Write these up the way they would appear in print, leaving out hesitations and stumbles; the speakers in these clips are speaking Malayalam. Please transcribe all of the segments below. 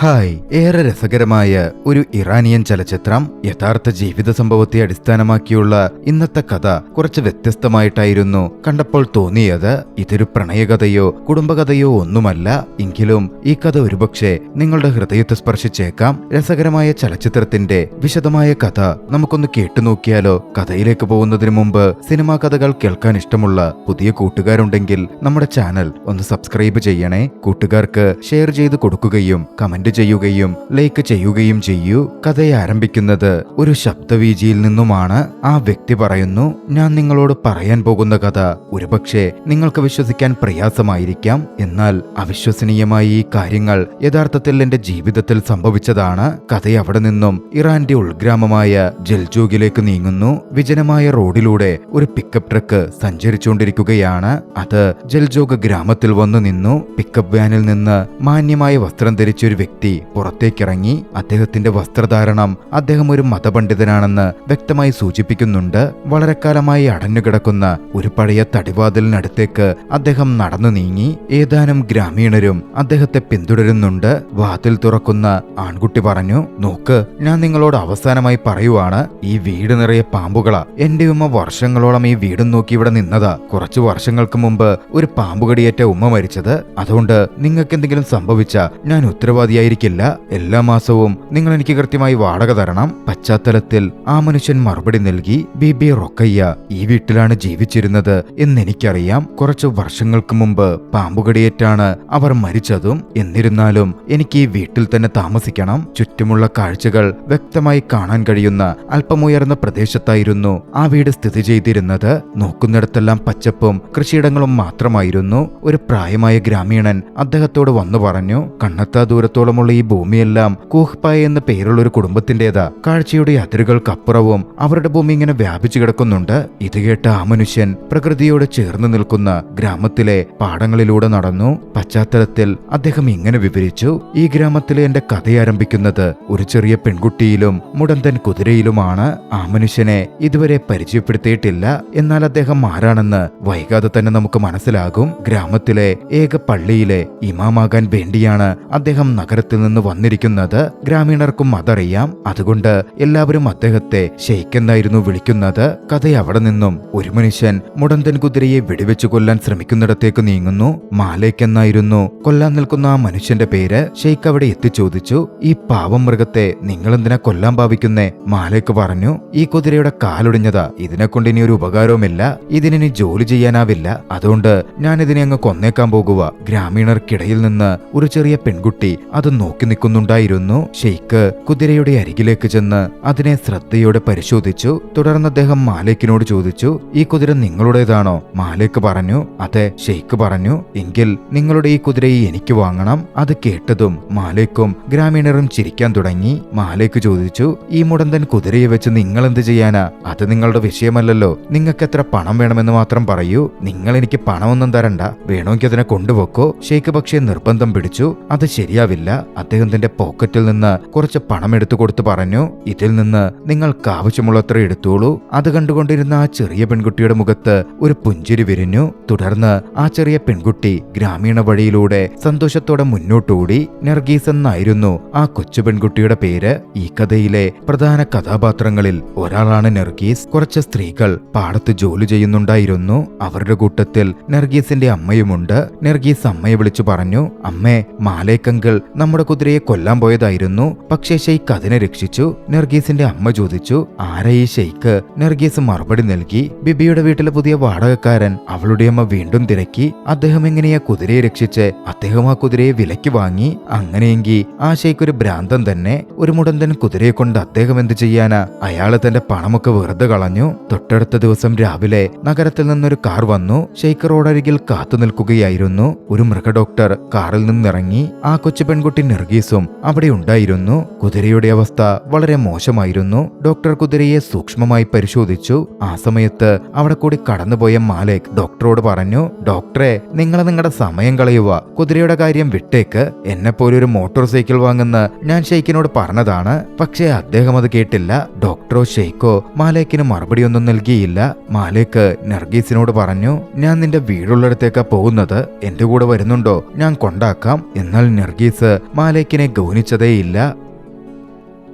ഹായ്, ഏറെ രസകരമായ ഒരു ഇറാനിയൻ ചലച്ചിത്രം. യഥാർത്ഥ ജീവിത സംഭവത്തെ അടിസ്ഥാനമാക്കിയുള്ള ഇന്നത്തെ കഥ കുറച്ച് വ്യത്യസ്തമായിട്ടായിരുന്നു കണ്ടപ്പോൾ തോന്നിയത്. ഇതൊരു പ്രണയകഥയോ കുടുംബകഥയോ ഒന്നുമല്ല. എങ്കിലും ഈ കഥ ഒരുപക്ഷെ നിങ്ങളുടെ ഹൃദയത്തെ സ്പർശിച്ചേക്കാം. രസകരമായ ചലച്ചിത്രത്തിന്റെ വിശദമായ കഥ നമുക്കൊന്ന് കേട്ടുനോക്കിയാലോ? കഥയിലേക്ക് പോകുന്നതിന് മുമ്പ് സിനിമാ കഥകൾ കേൾക്കാൻ ഇഷ്ടമുള്ള പുതിയ കൂട്ടുകാരുണ്ടെങ്കിൽ നമ്മുടെ ചാനൽ ഒന്ന് സബ്സ്ക്രൈബ് ചെയ്യണേ. കൂട്ടുകാർക്ക് ഷെയർ ചെയ്ത് കൊടുക്കുകയും കമന്റ് ചെയ്യുകയും ലൈക്ക് ചെയ്യുകയും ചെയ്യൂ. കഥയെ ആരംഭിക്കുന്നത് ഒരു ശബ്ദവീചിയിൽ നിന്നുമാണ്. ആ വ്യക്തി പറയുന്നു, ഞാൻ നിങ്ങളോട് പറയാൻ പോകുന്ന കഥ ഒരുപക്ഷെ നിങ്ങൾക്ക് വിശ്വസിക്കാൻ പ്രയാസമായിരിക്കാം. എന്നാൽ അവിശ്വസനീയമായ ഈ കാര്യങ്ങൾ യഥാർത്ഥത്തിൽ എന്റെ ജീവിതത്തിൽ സംഭവിച്ചതാണ്. കഥ അവിടെ നിന്നും ഇറാന്റെ ഉൾഗ്രാമമായ ജൽജോഗിലേക്ക് നീങ്ങുന്നു. വിജനമായ റോഡിലൂടെ ഒരു പിക്കപ്പ് ട്രക്ക് സഞ്ചരിച്ചുകൊണ്ടിരിക്കുകയാണ്. അത് ജൽജോഗ് ഗ്രാമത്തിൽ വന്നു നിന്നു. പിക്കപ്പ് വാനിൽ നിന്ന് മാന്യമായ വസ്ത്രം ധരിച്ച ഒരു വ്യക്തി പുറത്തേക്കിറങ്ങി. അദ്ദേഹത്തിന്റെ വസ്ത്രധാരണം അദ്ദേഹം ഒരു മതപണ്ഡിതനാണെന്ന് വ്യക്തമായി സൂചിപ്പിക്കുന്നുണ്ട്. വളരെ കാലമായി അടഞ്ഞുകിടക്കുന്ന ഒരു പഴയ തടിവാതിലിനടുത്തേക്ക് അദ്ദേഹം നടന്നു നീങ്ങി. ഏതാനും ഗ്രാമീണരും അദ്ദേഹത്തെ പിന്തുടരുന്നുണ്ട്. വാതിൽ തുറക്കുന്ന ആൺകുട്ടി പറഞ്ഞു, നോക്ക്, ഞാൻ നിങ്ങളോട് അവസാനമായി പറയുവാണ്, ഈ വീട് നിറയെ പാമ്പുകളാ. എന്റെ ഉമ്മ വർഷങ്ങളോളം ഈ വീടും നോക്കി ഇവിടെ നിന്നതാ. കുറച്ചു വർഷങ്ങൾക്ക് മുമ്പ് ഒരു പാമ്പുകടിയേറ്റ ഉമ്മ മരിച്ചത്. അതുകൊണ്ട് നിങ്ങൾക്ക് എന്തെങ്കിലും സംഭവിച്ച ഞാൻ ഉത്തരവാദിയായിരിക്കില്ല. എല്ലാ മാസവും നിങ്ങൾ എനിക്ക് കൃത്യമായി വാടക തരണം. പശ്ചാത്തലത്തിൽ ആ മനുഷ്യൻ മറുപടി നൽകി, ബീബി റൊക്കയ്യ ഈ വീട്ടിലാണ് ജീവിച്ചിരുന്നത് എന്നെനിക്കറിയാം. കുറച്ചു വർഷങ്ങൾക്ക് മുമ്പ് പാമ്പുകടിയേറ്റാണ് അവർ മരിച്ചതും. എന്നിരുന്നാലും എനിക്ക് ഈ വീട്ടിൽ തന്നെ താമസിക്കണം. ചുറ്റുമുള്ള കാഴ്ചകൾ വ്യക്തമായി കാണാൻ കഴിയുന്ന അല്പമുയർന്ന പ്രദേശത്തായിരുന്നു ആ വീട് സ്ഥിതി ചെയ്തിരുന്നത്. നോക്കുന്നിടത്തെല്ലാം പച്ചപ്പും കൃഷിയിടങ്ങളും മാത്രമായിരുന്നു. ഒരു പ്രായമായ ഗ്രാമീണൻ അദ്ദേഹത്തോട് വന്നു പറഞ്ഞു, കണ്ണെത്താ ദൂരത്തോളമുള്ള ഈ ഭൂമിയെല്ലാം കൂഹ്പായ എന്ന പേരുള്ള ഒരു കുടുംബത്തിന്റേതാ. കാഴ്ചയുടെ അതിരുകൾക്കപ്പുറവും അവരുടെ ഭൂമി ഇങ്ങനെ വ്യാപിച്ചു കിടക്കുന്നുണ്ട്. ഇത് കേട്ട ആ മനുഷ്യൻ പ്രകൃതിയോട് ചേർന്ന് നിൽക്കുന്ന ഗ്രാമത്തിലെ പാടങ്ങളിലൂടെ നടന്നു. പശ്ചാത്തലത്തിൽ അദ്ദേഹം ഇങ്ങനെ വിവരിച്ചു, ഈ ഗ്രാമത്തിലെ എന്റെ കഥയാരംഭിക്കുന്നത് ഒരു ചെറിയ പെൺകുട്ടിയിലും മുടന്തൻ കുതിരയിലുമാണ്. ആ മനുഷ്യനെ ഇതുവരെ പരിചയപ്പെടുത്തിയിട്ടില്ല. എന്നാൽ അദ്ദേഹം ആരാണെന്ന് വൈകാതെ തന്നെ നമുക്ക് മനസ്സിലാകും. ഗ്രാമത്തിലെ ഏക പള്ളിയിലെ ഇമാമാകാൻ വേണ്ടിയാണ് അദ്ദേഹം നഗരത്തിൽ നിന്ന് വന്നിരിക്കുന്നത്. ഗ്രാമീണർക്കും അതറിയാം. അതുകൊണ്ട് എല്ലാവരും അദ്ദേഹത്തെ ഷെയ്ഖ് എന്നായിരുന്നു വിളിക്കുന്നത്. കഥ അവിടെ നിന്നും ഒരു മനുഷ്യൻ മുടന്തൻ കുതിരയെ വെടിവെച്ചു കൊല്ലാൻ ശ്രമിക്കുന്നിടത്തേക്ക് നീങ്ങുന്നു. മാലേക്ക് എന്നായിരുന്നു കൊല്ലാൻ നിൽക്കുന്ന ആ മനുഷ്യന്റെ പേര്. ഷെയ്ഖ് അവിടെ എത്തിച്ചോദിച്ചു, ഈ പാവം മൃഗത്തെ നിങ്ങൾ എന്തിനാ കൊല്ലാൻ ഭാവിക്കുന്നേ? മാലേക്ക് പറഞ്ഞു, ഈ കുതിരയുടെ കാലൊടിഞ്ഞതാ. ഇതിനെ കൊണ്ട് ഇനി ഒരു ഉപകാരവുമില്ല. ഇതിനി ജോലി ചെയ്യാനാവില്ല. അതുകൊണ്ട് ഞാൻ ഇതിനെ അങ്ങ് കൊന്നേക്കാൻ പോകുക. ഗ്രാമീണർക്കിടയിൽ നിന്ന് ഒരു ചെറിയ പെൺകുട്ടി അത് നോക്കി നിൽക്കുന്നുണ്ടായിരുന്നു. ഷെയ്ഖ് കുതിരയുടെ അരികിലേക്ക് ചെന്ന് അതിനെ ശ്രദ്ധയോടെ പരിശോധിച്ചു. തുടർന്ന് അദ്ദേഹം മാലേക്കിനോട് ചോദിച്ചു, ഈ കുതിര നിങ്ങളുടേതാണോ? മാലേക്ക് പറഞ്ഞു, അതെ. ഷെയ്ഖ് പറഞ്ഞു, എങ്കിൽ നിങ്ങളുടെ ഈ കുതിരയെ എനിക്ക് വാങ്ങണം. അത് കേട്ടതും മാലേക്കും ഗ്രാമീണരും ചിരിക്കാൻ തുടങ്ങി. മാലേക്ക് ചോദിച്ചു, ഈ മുടന്തൻ കുതിരയെ വെച്ച് നിങ്ങൾ എന്ത് ചെയ്യാനാ? അത് നിങ്ങളുടെ വിഷയമല്ലല്ലോ. നിങ്ങൾക്ക് എത്ര പണം വേണമെന്ന് മാത്രം പറയൂ. നിങ്ങൾ എനിക്ക് പണമൊന്നും തരണ്ട. വേണമെങ്കിൽ അതിനെ കൊണ്ടുവെക്കോ. ഷെയ്ഖ് പക്ഷേ നിർബന്ധം പിടിച്ചു. അത് ശരിയാവില്ല. അദ്ദേഹം തന്റെ പോക്കറ്റിൽ നിന്ന് കുറച്ച് പണം എടുത്തു കൊടുത്തു പറഞ്ഞു, ഇതിൽ നിന്ന് നിങ്ങൾക്ക് ആവശ്യമുള്ളത്ര എടുത്തോളൂ. അത് കണ്ടുകൊണ്ടിരുന്ന ആ ചെറിയ പെൺകുട്ടിയുടെ മുഖത്ത് ഒരു പുഞ്ചിരി വിരിഞ്ഞു. തുടർന്ന് ആ ചെറിയ പെൺകുട്ടി ഗ്രാമീണ വഴിയിലൂടെ സന്തോഷത്തോടെ മുന്നോട്ടോടി. നർഗീസ് എന്നായിരുന്നു ആ കൊച്ചു പെൺകുട്ടിയുടെ പേര്. ഈ കഥയിലെ പ്രധാന കഥാപാത്രങ്ങളിൽ ഒരാളാണ് നർഗീസ്. കുറച്ച് സ്ത്രീകൾ പാടത്ത് ജോലി ചെയ്യുന്നുണ്ടായിരുന്നു. അവരുടെ കൂട്ടത്തിൽ നർഗീസിന്റെ അമ്മയുമുണ്ട്. നർഗീസ് അമ്മയെ വിളിച്ചു പറഞ്ഞു, അമ്മേ, മാലേക്കങ്കിൾ നമ്മുടെ കുതിരയെ കൊല്ലാൻ പോയതായിരുന്നു. പക്ഷേ ഷെയ്ഖ് അതിനെ രക്ഷിച്ചു. നർഗീസിന്റെ അമ്മ ചോദിച്ചു, ആരാ ഈ ഷെയ്ഖ്? നർഗീസ് മറുപടി നൽകി, ബിബിയുടെ വീട്ടിലെ പുതിയ വാടകക്കാരൻ. അവളുടെ അമ്മ വീണ്ടും തിരക്കി, അദ്ദേഹം എങ്ങനെയാ കുതിരയെ രക്ഷിച്ച്? അദ്ദേഹം ആ കുതിരയെ വിലയ്ക്ക് വാങ്ങി. അങ്ങനെയെങ്കിൽ ആ ഷെയ്ഖ് ഒരു ഭ്രാന്തൻ തന്നെ. ഒരു മുടന്തൻ കുതിരയെ കൊണ്ട് അദ്ദേഹം എന്ത് ചെയ്യാനാ? അയാള് തന്റെ പണമൊക്കെ വെറുതെ കളഞ്ഞു. തൊട്ടടുത്ത ദിവസം രാവിലെ നഗരത്തിൽ നിന്നൊരു കാർ വന്നു. ഷെയ്ഖ് റോഡരികിൽ കാത്തു നിൽക്കുകയായിരുന്നു. ഒരു മൃഗഡോക്ടർ കാറിൽ നിന്നിറങ്ങി. ആ കൊച്ചു പെൺകുട്ടി നർഗീസും അവിടെ ഉണ്ടായിരുന്നു. കുതിരയുടെ അവസ്ഥ വളരെ മോശമായിരുന്നു. ഡോക്ടർ കുതിരയെ സൂക്ഷ്മമായി പരിശോധിച്ചു. ആ സമയത്ത് അവിടെ കൂടി കടന്നുപോയ മാലേക്ക് ഡോക്ടറോട് പറഞ്ഞു, ഡോക്ടറെ, നിങ്ങൾ നിങ്ങളുടെ സമയം കളയുക. കുതിരയുടെ കാര്യം വിട്ടേക്ക്. എന്നെപ്പോലൊരു മോട്ടോർ സൈക്കിൾ വാങ്ങുന്ന ഞാൻ ഷെയ്ഖിനോട് പറഞ്ഞതാണ്. പക്ഷേ അദ്ദേഹം അത് കേട്ടില്ല. ഡോക്ടറോ ഷെയ്ഖോ മാലേക്കിന് മറുപടിയൊന്നും നൽകിയില്ല. മാലേക്ക് നർഗീസിനോട് പറഞ്ഞു, ഞാൻ നിന്റെ വീടുള്ളിടത്തേക്കാ പോകുന്നത്. എന്റെ കൂടെ വരുന്നുണ്ടോ? ഞാൻ കൊണ്ടാക്കാം. എന്നാൽ നർഗീസ് മാലേക്കിനെ ഗൗനിച്ചതേയില്ല.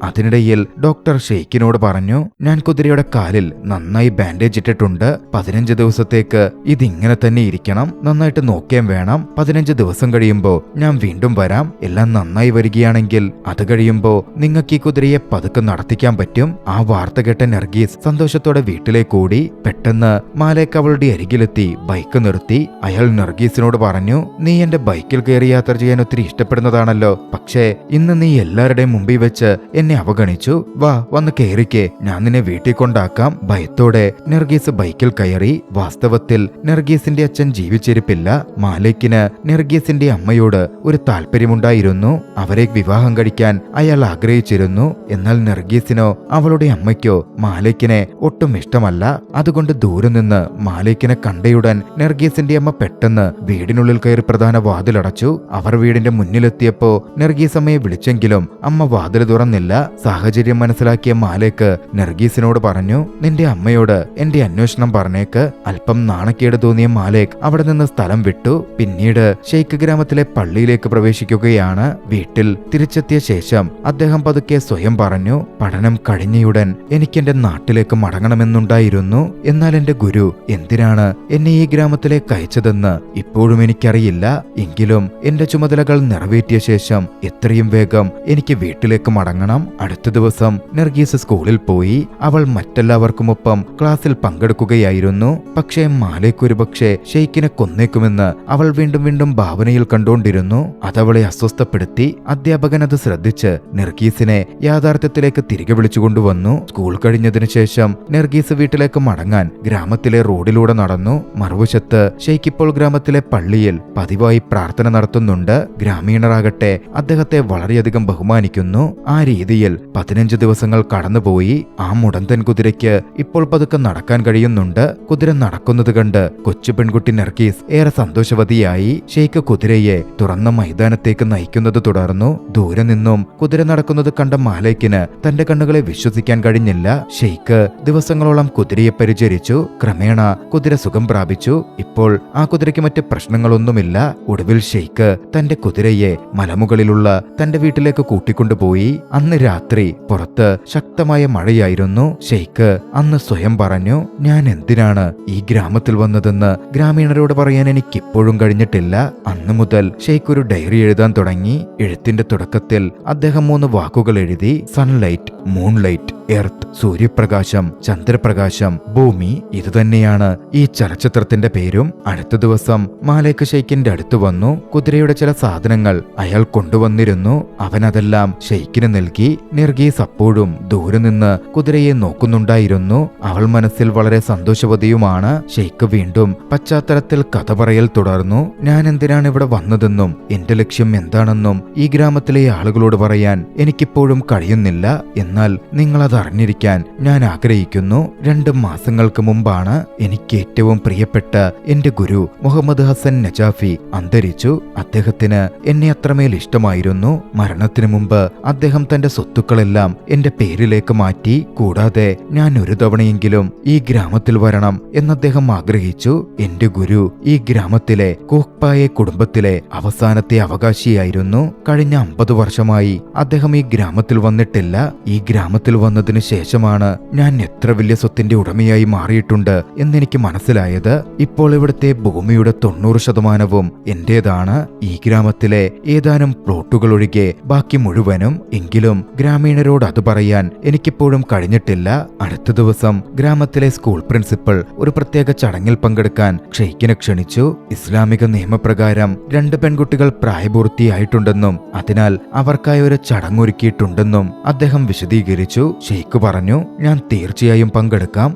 അതിനിടയിൽ ഡോക്ടർ ഷെയ്ഖിനോട് പറഞ്ഞു, ഞാൻ കുതിരയുടെ കാലിൽ നന്നായി ബാൻഡേജ് ഇട്ടിട്ടുണ്ട്. 15 ദിവസത്തേക്ക് ഇതിങ്ങനെ തന്നെ ഇരിക്കണം. നന്നായിട്ട് നോക്കിയാൻ വേണം. 15 ദിവസം കഴിയുമ്പോൾ ഞാൻ വീണ്ടും വരാം. എല്ലാം നന്നായി വരികയാണെങ്കിൽ അത് കഴിയുമ്പോൾ നിങ്ങൾക്ക് ഈ കുതിരയെ പതുക്കെ നടത്തിക്കാൻ പറ്റും. ആ വാർത്ത കേട്ട നർഗീസ് സന്തോഷത്തോടെ വീട്ടിലേക്ക് ഓടി. പെട്ടെന്ന് മാലേക്ക് അവളുടെ അരികിലെത്തി ബൈക്ക് നിർത്തി. അയാൾ നർഗീസിനോട് പറഞ്ഞു, നീ എന്റെ ബൈക്കിൽ കയറി യാത്ര ചെയ്യാൻ ഒത്തിരി ഇഷ്ടപ്പെടുന്നതാണല്ലോ. പക്ഷേ ഇന്ന് നീ എല്ലാവരുടെയും മുമ്പിൽ വെച്ച് എന്നെ അവഗണിച്ചു. വാ, വന്ന് കയറിക്കേ, ഞാൻ നിന്നെ വീട്ടിൽ കൊണ്ടാക്കാം. ഭയത്തോടെ നർഗീസ് ബൈക്കിൽ കയറി. വാസ്തവത്തിൽ നർഗീസിന്റെ അച്ഛൻ ജീവിച്ചിരിപ്പില്ല. മാലേക്കിന് നർഗീസിന്റെ അമ്മയോട് ഒരു താല്പര്യമുണ്ടായിരുന്നു. അവരെ വിവാഹം കഴിക്കാൻ അയാൾ ആഗ്രഹിച്ചിരുന്നു. എന്നാൽ നർഗീസിനോ അവളുടെ അമ്മയ്ക്കോ മാലേക്കിനെ ഒട്ടും ഇഷ്ടമല്ല. അതുകൊണ്ട് ദൂരെ നിന്ന് മാലേക്കിനെ കണ്ടയുടൻ നർഗീസിന്റെ അമ്മ പെട്ടെന്ന് വീടിനുള്ളിൽ കയറി പ്രധാന വാതിലടച്ചു. അവർ വീടിന്റെ മുന്നിലെത്തിയപ്പോ നർഗീസ് അമ്മയെ വിളിച്ചെങ്കിലും അമ്മ വാതിൽ തുറന്നില്ല. സാഹചര്യം മനസ്സിലാക്കിയ മാലേക്ക് നർഗീസിനോട് പറഞ്ഞു, നിന്റെ അമ്മയോട് എന്റെ അന്വേഷണം പറഞ്ഞേക്ക്. അല്പം നാണക്കേട് തോന്നിയ മാലേക്ക് അവിടെ നിന്ന് സ്ഥലം വിട്ടു. പിന്നീട് ഷെയ്ഖ് ഗ്രാമത്തിലെ പള്ളിയിലേക്ക് പ്രവേശിക്കുകയാണ്. വീട്ടിൽ തിരിച്ചെത്തിയ ശേഷം അദ്ദേഹം പതുക്കെ സ്വയം പറഞ്ഞു, പഠനം കഴിഞ്ഞയുടൻ എനിക്കെന്റെ നാട്ടിലേക്ക് മടങ്ങണമെന്നുണ്ടായിരുന്നു. എന്നാൽ എന്റെ ഗുരു എന്തിനാണ് എന്നെ ഈ ഗ്രാമത്തിലേക്ക് അയച്ചതെന്ന് ഇപ്പോഴും എനിക്കറിയില്ല. എങ്കിലും എന്റെ ചുമതലകൾ നിറവേറ്റിയ ശേഷം എത്രയും വേഗം എനിക്ക് വീട്ടിലേക്ക് മടങ്ങണം. അടുത്ത ദിവസം നർഗീസ് സ്കൂളിൽ പോയി. അവൾ മറ്റെല്ലാവർക്കുമൊപ്പം ക്ലാസ്സിൽ പങ്കെടുക്കുകയായിരുന്നു. പക്ഷേ മാലേക്ക് ഒരുപക്ഷെ ഷെയ്ഖിനെ കൊന്നേക്കുമെന്ന് അവൾ വീണ്ടും വീണ്ടും ഭാവനയിൽ കണ്ടുകൊണ്ടിരുന്നു. അതവളെ അസ്വസ്ഥപ്പെടുത്തി. അധ്യാപകൻ അത് ശ്രദ്ധിച്ച് നർഗീസിനെ യാഥാർത്ഥ്യത്തിലേക്ക് തിരികെ വിളിച്ചുകൊണ്ടുവന്നു. സ്കൂൾ കഴിഞ്ഞതിനു ശേഷം നർഗീസ് വീട്ടിലേക്ക് മടങ്ങാൻ ഗ്രാമത്തിലെ റോഡിലൂടെ നടന്നു. മറുവശത്ത് ഷെയ്ഖ് ഇപ്പോൾ ഗ്രാമത്തിലെ പള്ളിയിൽ പതിവായി പ്രാർത്ഥന നടത്തുന്നുണ്ട്. ഗ്രാമീണരാകട്ടെ അദ്ദേഹത്തെ വളരെയധികം ബഹുമാനിക്കുന്നു. ആ രീതിയിൽ 15 ദിവസങ്ങൾ കടന്നുപോയി. ആ മുടന്തൻ കുതിരയ്ക്ക് ഇപ്പോൾ പതുക്കെ നടക്കാൻ കഴിയുന്നുണ്ട്. കുതിര നടക്കുന്നത് കണ്ട് കൊച്ചു പെൺകുട്ടി നർഗീസ് ഏറെ സന്തോഷവതിയായി. ഷെയ്ഖ് കുതിരയെ തുറന്ന മൈതാനത്തേക്ക് നയിക്കുന്നത് തുടർന്നു. ദൂരെ നിന്നും കുതിര നടക്കുന്നത് കണ്ട മാലേക്കിന് തന്റെ കണ്ണുകളെ വിശ്വസിക്കാൻ കഴിഞ്ഞില്ല. ഷെയ്ഖ് ദിവസങ്ങളോളം കുതിരയെ പരിചരിച്ചു. ക്രമേണ കുതിര സുഖം പ്രാപിച്ചു. ഇപ്പോൾ ആ കുതിരയ്ക്ക് മറ്റ് പ്രശ്നങ്ങളൊന്നുമില്ല. ഒടുവിൽ ഷെയ്ഖ് തന്റെ കുതിരയെ മലമുകളിലുള്ള തന്റെ വീട്ടിലേക്ക് കൂട്ടിക്കൊണ്ടുപോയി. അന്ന് രാത്രി പുറത്ത് ശക്തമായ മഴയായിരുന്നു. ഷെയ്ഖ് അന്ന് സ്വയം പറഞ്ഞു, ഞാൻ എന്തിനാണ് ഈ ഗ്രാമത്തിൽ വന്നതെന്ന് ഗ്രാമീണരോട് പറയാൻ എനിക്കിപ്പോഴും കഴിഞ്ഞിട്ടില്ല. അന്നു മുതൽ ഷെയ്ഖ് ഒരു ഡയറി എഴുതാൻ തുടങ്ങി. എഴുത്തിന്റെ തുടക്കത്തിൽ അദ്ദേഹം 3 വാക്കുകൾ എഴുതി: സൺലൈറ്റ്, മൂൺലൈറ്റ്, എർത്ത്. സൂര്യപ്രകാശം, ചന്ദ്രപ്രകാശം, ഭൂമി. ഇതുതന്നെയാണ് ഈ ചലച്ചിത്രത്തിന്റെ പേരും. അടുത്ത ദിവസം മാലേക്ക് ഷെയ്ഖിന്റെ അടുത്ത് വന്നു. കുതിരയുടെ ചില സാധനങ്ങൾ അയാൾ കൊണ്ടുവന്നിരുന്നു. അവനതെല്ലാം ഷെയ്ഖിന് നൽകി. നർഗീസ് അപ്പോഴും ദൂരെ നിന്ന് കുതിരയെ നോക്കുന്നുണ്ടായിരുന്നു. അവൾ മനസ്സിൽ വളരെ സന്തോഷവതിയുമാണ്. ഷെയ്ഖ് വീണ്ടും പശ്ചാത്തലത്തിൽ കഥ പറയൽ തുടർന്നു. ഞാൻ എന്തിനാണ് ഇവിടെ വന്നതെന്നും എന്റെ ലക്ഷ്യം എന്താണെന്നും ഈ ഗ്രാമത്തിലെ ആളുകളോട് പറയാൻ എനിക്കിപ്പോഴും കഴിയുന്നില്ല. എന്നാൽ നിങ്ങളത് അറിഞ്ഞിരിക്കാൻ ഞാൻ ആഗ്രഹിക്കുന്നു. 2 മാസങ്ങൾക്ക് മുമ്പാണ് എനിക്ക് ഏറ്റവും പ്രിയപ്പെട്ട എന്റെ ഗുരു മുഹമ്മദ് ഹസൻ നജാഫി അന്തരിച്ചു. അദ്ദേഹത്തിന് എന്നെ അത്രമേൽ ഇഷ്ടമായിരുന്നു. മരണത്തിനു മുമ്പ് അദ്ദേഹം തന്റെ സ്വത്തുക്കളെല്ലാം എന്റെ പേരിലേക്ക് മാറ്റി. കൂടാതെ ഞാൻ ഒരു തവണയെങ്കിലും ഈ ഗ്രാമത്തിൽ വരണം എന്ന് അദ്ദേഹം ആഗ്രഹിച്ചു. എന്റെ ഗുരു ഈ ഗ്രാമത്തിലെ കോക്പായെ കുടുംബത്തിലെ അവസാനത്തെ അവകാശിയായിരുന്നു. കഴിഞ്ഞ 50 വർഷമായി അദ്ദേഹം ഈ ഗ്രാമത്തിൽ വന്നിട്ടില്ല. ഈ ഗ്രാമത്തിൽ വന്നതിന് ശേഷമാണ് ഞാൻ എത്ര വലിയ സ്വത്തിന്റെ ഉടമയായി മാറിയിട്ടുണ്ട് എന്നെനിക്ക് മനസ്സിലായത്. ഇപ്പോൾ ഇവിടുത്തെ ഭൂമിയുടെ 90% എന്റേതാണ്. ഈ ഗ്രാമത്തിലെ ഏതാനും പ്ലോട്ടുകൾ ഒഴികെ ബാക്കി മുഴുവനും. എങ്കിലും ഗ്രാമീണരോട് അത് പറയാൻ എനിക്കിപ്പോഴും കഴിഞ്ഞിട്ടില്ല. അടുത്ത ദിവസം ഗ്രാമത്തിലെ സ്കൂൾ പ്രിൻസിപ്പൽ ഒരു പ്രത്യേക ചടങ്ങിൽ പങ്കെടുക്കാൻ ഷെയ്ഖിനെ ക്ഷണിച്ചു. ഇസ്ലാമിക നിയമപ്രകാരം 2 പെൺകുട്ടികൾ പ്രായപൂർത്തിയായിട്ടുണ്ടെന്നും അതിനാൽ അവർക്കായി ഒരു ചടങ്ങൊരുക്കിയിട്ടുണ്ടെന്നും അദ്ദേഹം വിശദീകരിച്ചു. ഷെയ്ഖ് പറഞ്ഞു, ഞാൻ തീർച്ചയായും പങ്കെടുക്കാം.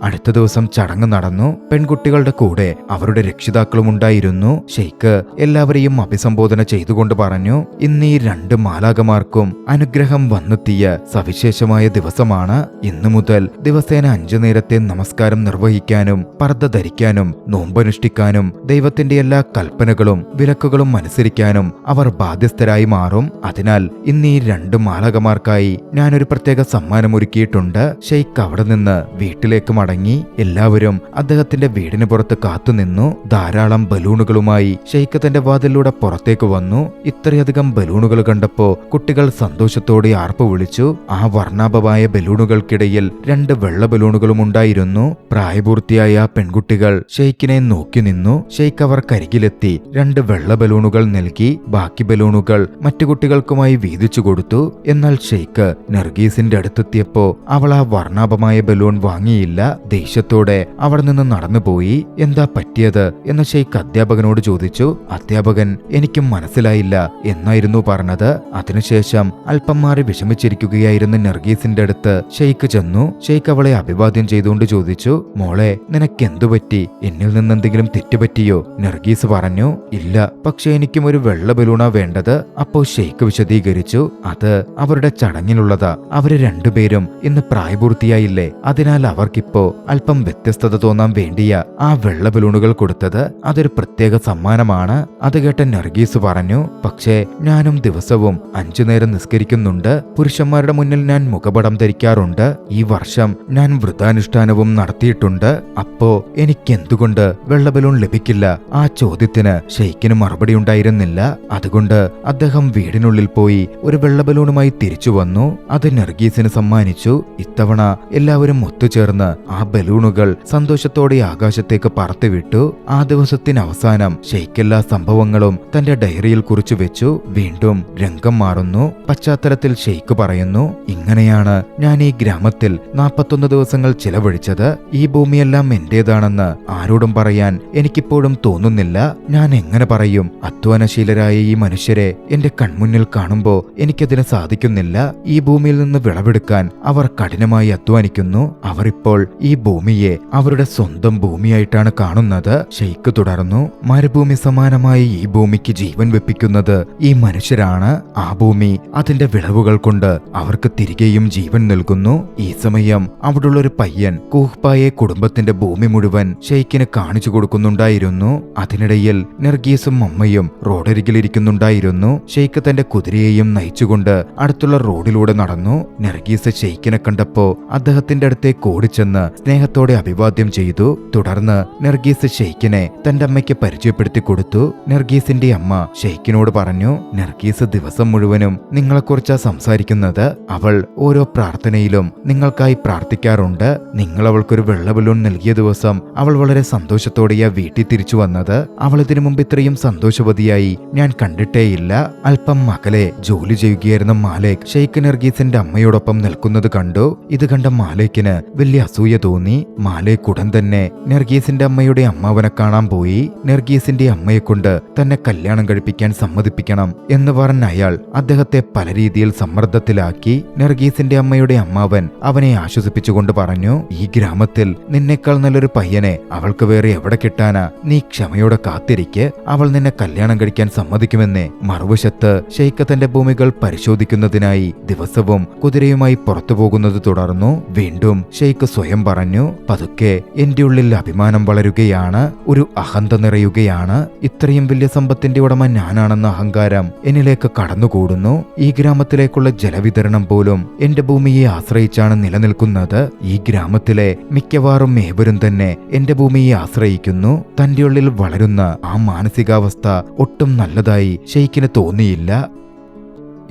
അടുത്ത ദിവസം ചടങ്ങ് നടന്നു. പെൺകുട്ടികളുടെ കൂടെ അവരുടെ രക്ഷിതാക്കളും ഉണ്ടായിരുന്നു. ഷെയ്ഖ് എല്ലാവരെയും അഭിസംബോധന ചെയ്തുകൊണ്ട് പറഞ്ഞു, ഇന്ന് ഈ 2 മാലാകമാർക്കും അനുഗ്രഹം വന്നെത്തിയ സവിശേഷമായ ദിവസമാണ്. ഇന്നു മുതൽ ദിവസേന 5 നേരത്തെ നമസ്കാരം നിർവഹിക്കാനും പർദ്ദ ധരിക്കാനും നോമ്പനുഷ്ഠിക്കാനും ദൈവത്തിന്റെ എല്ലാ കൽപ്പനകളും വിലക്കുകളും അനുസരിക്കാനും അവർ ബാധ്യസ്ഥരായി മാറും. അതിനാൽ ഇന്ന് ഈ 2 മാലാകമാർക്കായി ഞാനൊരു പ്രത്യേക സമ്മാനം ഒരുക്കിയിട്ടുണ്ട്. ഷെയ്ഖ് അവിടെ നിന്ന് വീട്ടിലേക്ക് മടങ്ങി. മടങ്ങി. എല്ലാവരും അദ്ദേഹത്തിന്റെ വീടിന് പുറത്ത് കാത്തുനിന്നു. ധാരാളം ബലൂണുകളുമായി ഷെയ്ഖ് തന്റെ വാതിലൂടെ പുറത്തേക്ക് വന്നു. ഇത്രയധികം ബലൂണുകൾ കണ്ടപ്പോ കുട്ടികൾ സന്തോഷത്തോടെ ആർപ്പ് വിളിച്ചു. ആ വർണ്ണാഭമായ ബലൂണുകൾക്കിടയിൽ 2 വെള്ള ബലൂണുകളും ഉണ്ടായിരുന്നു. പ്രായപൂർത്തിയായ പെൺകുട്ടികൾ ഷെയ്ഖിനെ നോക്കി നിന്നു. ഷെയ്ഖ് അവർക്കരികിലെത്തി 2 വെള്ള ബലൂണുകൾ നൽകി. ബാക്കി ബലൂണുകൾ മറ്റു കുട്ടികൾക്കുമായി വീതിച്ചു കൊടുത്തു. എന്നാൽ ഷെയ്ഖ് നർഗീസിന്റെ അടുത്തെത്തിയപ്പോ അവൾ ആ വർണ്ണാഭമായ ബലൂൺ വാങ്ങിയില്ല. ദേഷ്യത്തോടെ അവിടെ നിന്ന് നടന്നുപോയി. എന്താ പറ്റിയത് എന്ന് ഷെയ്ഖ് അധ്യാപകനോട് ചോദിച്ചു. അധ്യാപകൻ എനിക്കും മനസ്സിലായില്ല എന്നായിരുന്നു പറഞ്ഞത്. അതിനുശേഷം അല്പം മാറി വിഷമിച്ചിരിക്കുകയായിരുന്ന നർഗീസിന്റെ അടുത്ത് ഷെയ്ഖ് ചെന്നു. ഷെയ്ഖ് അവളെ അഭിവാദ്യം ചെയ്തുകൊണ്ട് ചോദിച്ചു, മോളെ നിനക്കെന്തു പറ്റി? എന്നിൽ നിന്ന് എന്തെങ്കിലും തെറ്റുപറ്റിയോ? നർഗീസ് പറഞ്ഞു, ഇല്ല, പക്ഷെ എനിക്കും ഒരു വെള്ള ബലൂണാ വേണ്ടത്. അപ്പോ ഷെയ്ഖ് വിശദീകരിച്ചു, അത് അവരുടെ ചടങ്ങിനുള്ളതാ. അവര് രണ്ടുപേരും ഇന്ന് പ്രായപൂർത്തിയായില്ലേ, അതിനാൽ അവർക്കിപ്പോ അല്പം വ്യത്യസ്തത തോന്നാൻ വേണ്ടിയാ ആ വെള്ള ബലൂണുകൾ കൊടുത്തത്. അതൊരു പ്രത്യേക സമ്മാനമാണ്. അത് കേട്ട നർഗീസ് പറഞ്ഞു, പക്ഷേ ഞാനും ദിവസവും 5 നേരം നിസ്കരിക്കുന്നുണ്ട്. പുരുഷന്മാരുടെ മുന്നിൽ ഞാൻ മുഖപടം ധരിക്കാറുണ്ട്. ഈ വർഷം ഞാൻ വ്രതാനുഷ്ഠാനവും നടത്തിയിട്ടുണ്ട്. അപ്പോ എനിക്കെന്തുകൊണ്ട് വെള്ള ബലൂൺ ലഭിക്കില്ല? ആ ചോദ്യത്തിന് ഷെയ്ഖിന് മറുപടി ഉണ്ടായിരുന്നില്ല. അതുകൊണ്ട് അദ്ദേഹം വീടിനുള്ളിൽ പോയി ഒരു വെള്ള ബലൂണുമായി തിരിച്ചു വന്നു. അത് നർഗീസിന് സമ്മാനിച്ചു. ഇത്തവണ എല്ലാവരും ഒത്തുചേർന്ന് ആ ബലൂണുകൾ സന്തോഷത്തോടെ ആകാശത്തേക്ക് പറത്തിവിട്ടു. ആ ദിവസത്തിന് അവസാനം ഷെയ്ഖ് എല്ലാ സംഭവങ്ങളും തന്റെ ഡയറിയിൽ കുറിച്ചു വെച്ചു. വീണ്ടും രംഗം മാറുന്നു. പശ്ചാത്തലത്തിൽ ഷെയ്ഖ് പറയുന്നു, ഇങ്ങനെയാണ് ഞാൻ ഈ ഗ്രാമത്തിൽ 41 ദിവസങ്ങൾ ചിലവഴിച്ചത്. ഈ ഭൂമിയെല്ലാം എന്റേതാണെന്ന് ആരോടും പറയാൻ എനിക്കിപ്പോഴും തോന്നുന്നില്ല. ഞാൻ എങ്ങനെ പറയും? അധ്വാനശീലരായ ഈ മനുഷ്യരെ എന്റെ കൺമുന്നിൽ കാണുമ്പോ എനിക്കതിന് സാധിക്കുന്നില്ല. ഈ ഭൂമിയിൽ നിന്ന് വിളവെടുക്കാൻ അവർ കഠിനമായി അധ്വാനിക്കുന്നു. അവർ ഇപ്പോൾ ഈ ഭൂമിയെ അവരുടെ സ്വന്തം ഭൂമിയായിട്ടാണ് കാണുന്നത്. ഷെയ്ഖ് തുടർന്നു, മരുഭൂമി സമാനമായി ഈ ഭൂമിക്ക് ജീവൻ വെപ്പിക്കുന്നത് ഈ മനുഷ്യരാണ്. ആ ഭൂമി അതിന്റെ വിളവുകൾ കൊണ്ട് അവർക്ക് തിരികെയും ജീവൻ നൽകുന്നു. ഈ സമയം അവിടുള്ളൊരു പയ്യൻ കൂഹ്പായെ കുടുംബത്തിന്റെ ഭൂമി മുഴുവൻ ഷെയ്ഖിന് കാണിച്ചു കൊടുക്കുന്നുണ്ടായിരുന്നു. അതിനിടയിൽ നർഗീസും അമ്മയും റോഡരികിലിരിക്കുന്നുണ്ടായിരുന്നു. ഷെയ്ഖ് തന്റെ കുതിരയെയും നയിച്ചുകൊണ്ട് അടുത്തുള്ള റോഡിലൂടെ നടന്നു. നർഗീസ് ഷെയ്ഖിനെ കണ്ടപ്പോ അദ്ദേഹത്തിന്റെ അടുത്തേക്ക് ഓടിച്ചെന്ന് സ്നേഹത്തോടെ അഭിവാദ്യം ചെയ്തു. തുടർന്ന് നർഗീസ് ഷെയ്ഖിനെ തന്റെ അമ്മയ്ക്ക് പരിചയപ്പെടുത്തി കൊടുത്തു. നർഗീസിന്റെ അമ്മ ഷെയ്ഖിനോട് പറഞ്ഞു, നർഗീസ് ദിവസം മുഴുവനും നിങ്ങളെക്കുറിച്ചാ സംസാരിക്കുന്നത്. അവൾ ഓരോ പ്രാർത്ഥനയിലും നിങ്ങൾക്കായി പ്രാർത്ഥിക്കാറുണ്ട്. നിങ്ങൾ അവൾക്കൊരു വെള്ള ബലൂൺ നൽകിയ ദിവസം അവൾ വളരെ സന്തോഷത്തോടെയാ വീട്ടിൽ തിരിച്ചു വന്നത്. അവൾ ഇതിനു മുമ്പ് ഇത്രയും സന്തോഷവതിയായി ഞാൻ കണ്ടിട്ടേയില്ല. അല്പം അകലെ ജോലി ചെയ്യുകയായിരുന്ന മാലേക് ഷെയ്ഖ് നർഗീസിന്റെ അമ്മയോടൊപ്പം നിൽക്കുന്നത് കണ്ടു. ഇത് കണ്ട മാലേക്കിന് വലിയ അസൂയ തോന്നി. മാലേക് ഉടൻ തന്നെ നർഗീസിന്റെ അമ്മയുടെ അമ്മാവനെ കാണാൻ പോയി. നർഗീസിന്റെ അമ്മയെ കൊണ്ട് തന്നെ കല്യാണം കഴിപ്പിക്കാൻ സമ്മതിപ്പിക്കണം എന്ന് പറഞ്ഞ അയാൾ അദ്ദേഹത്തെ പല രീതിയിൽ സമ്മർദ്ദത്തിലാക്കി. നർഗീസിന്റെ അമ്മയുടെ അമ്മാവൻ അവനെ ആശ്വസിപ്പിച്ചുകൊണ്ട് പറഞ്ഞു, ഈ ഗ്രാമത്തിൽ നിന്നേക്കാൾ നല്ലൊരു പയ്യനെ അവൾക്ക് വേറെ എവിടെ കിട്ടാനാ? നീ ക്ഷമയോടെ കാത്തിരിക്ക്, അവൾ നിന്നെ കല്യാണം കഴിക്കാൻ സമ്മതിക്കുമെന്നേ. മറുവശത്ത് ഷെയ്ഖ് തന്റെ ഭൂമികൾ പരിശോധിക്കുന്നതിനായി ദിവസവും കുതിരയുമായി പുറത്തു പോകുന്നത് തുടർന്നു. വീണ്ടും ഷെയ്ഖ് സ്വയം പറഞ്ഞു, പതുക്കെ എന്റെ ഉള്ളിൽ അഭിമാനം വളരുകയാണ്, ഒരു അഹന്ത നിറയുകയാണ്. ഇത്രയും വലിയ സമ്പത്തിന്റെ ഉടമ ഞാനാണെന്ന അഹങ്കാരം എന്നിലേക്ക് കടന്നുകൂടുന്നു. ഈ ഗ്രാമത്തിലേക്കുള്ള ജലവിതരണം പോലും എന്റെ ഭൂമിയെ ആശ്രയിച്ചാണ് നിലനിൽക്കുന്നത്. ഈ ഗ്രാമത്തിലെ മിക്കവാറും ഏവരും തന്നെ എന്റെ ഭൂമിയെ ആശ്രയിക്കുന്നു. തന്റെ ഉള്ളിൽ വളരുന്ന ആ മാനസികാവസ്ഥ ഒട്ടും നല്ലതായി ഷെയ്ഖിന് തോന്നിയില്ല.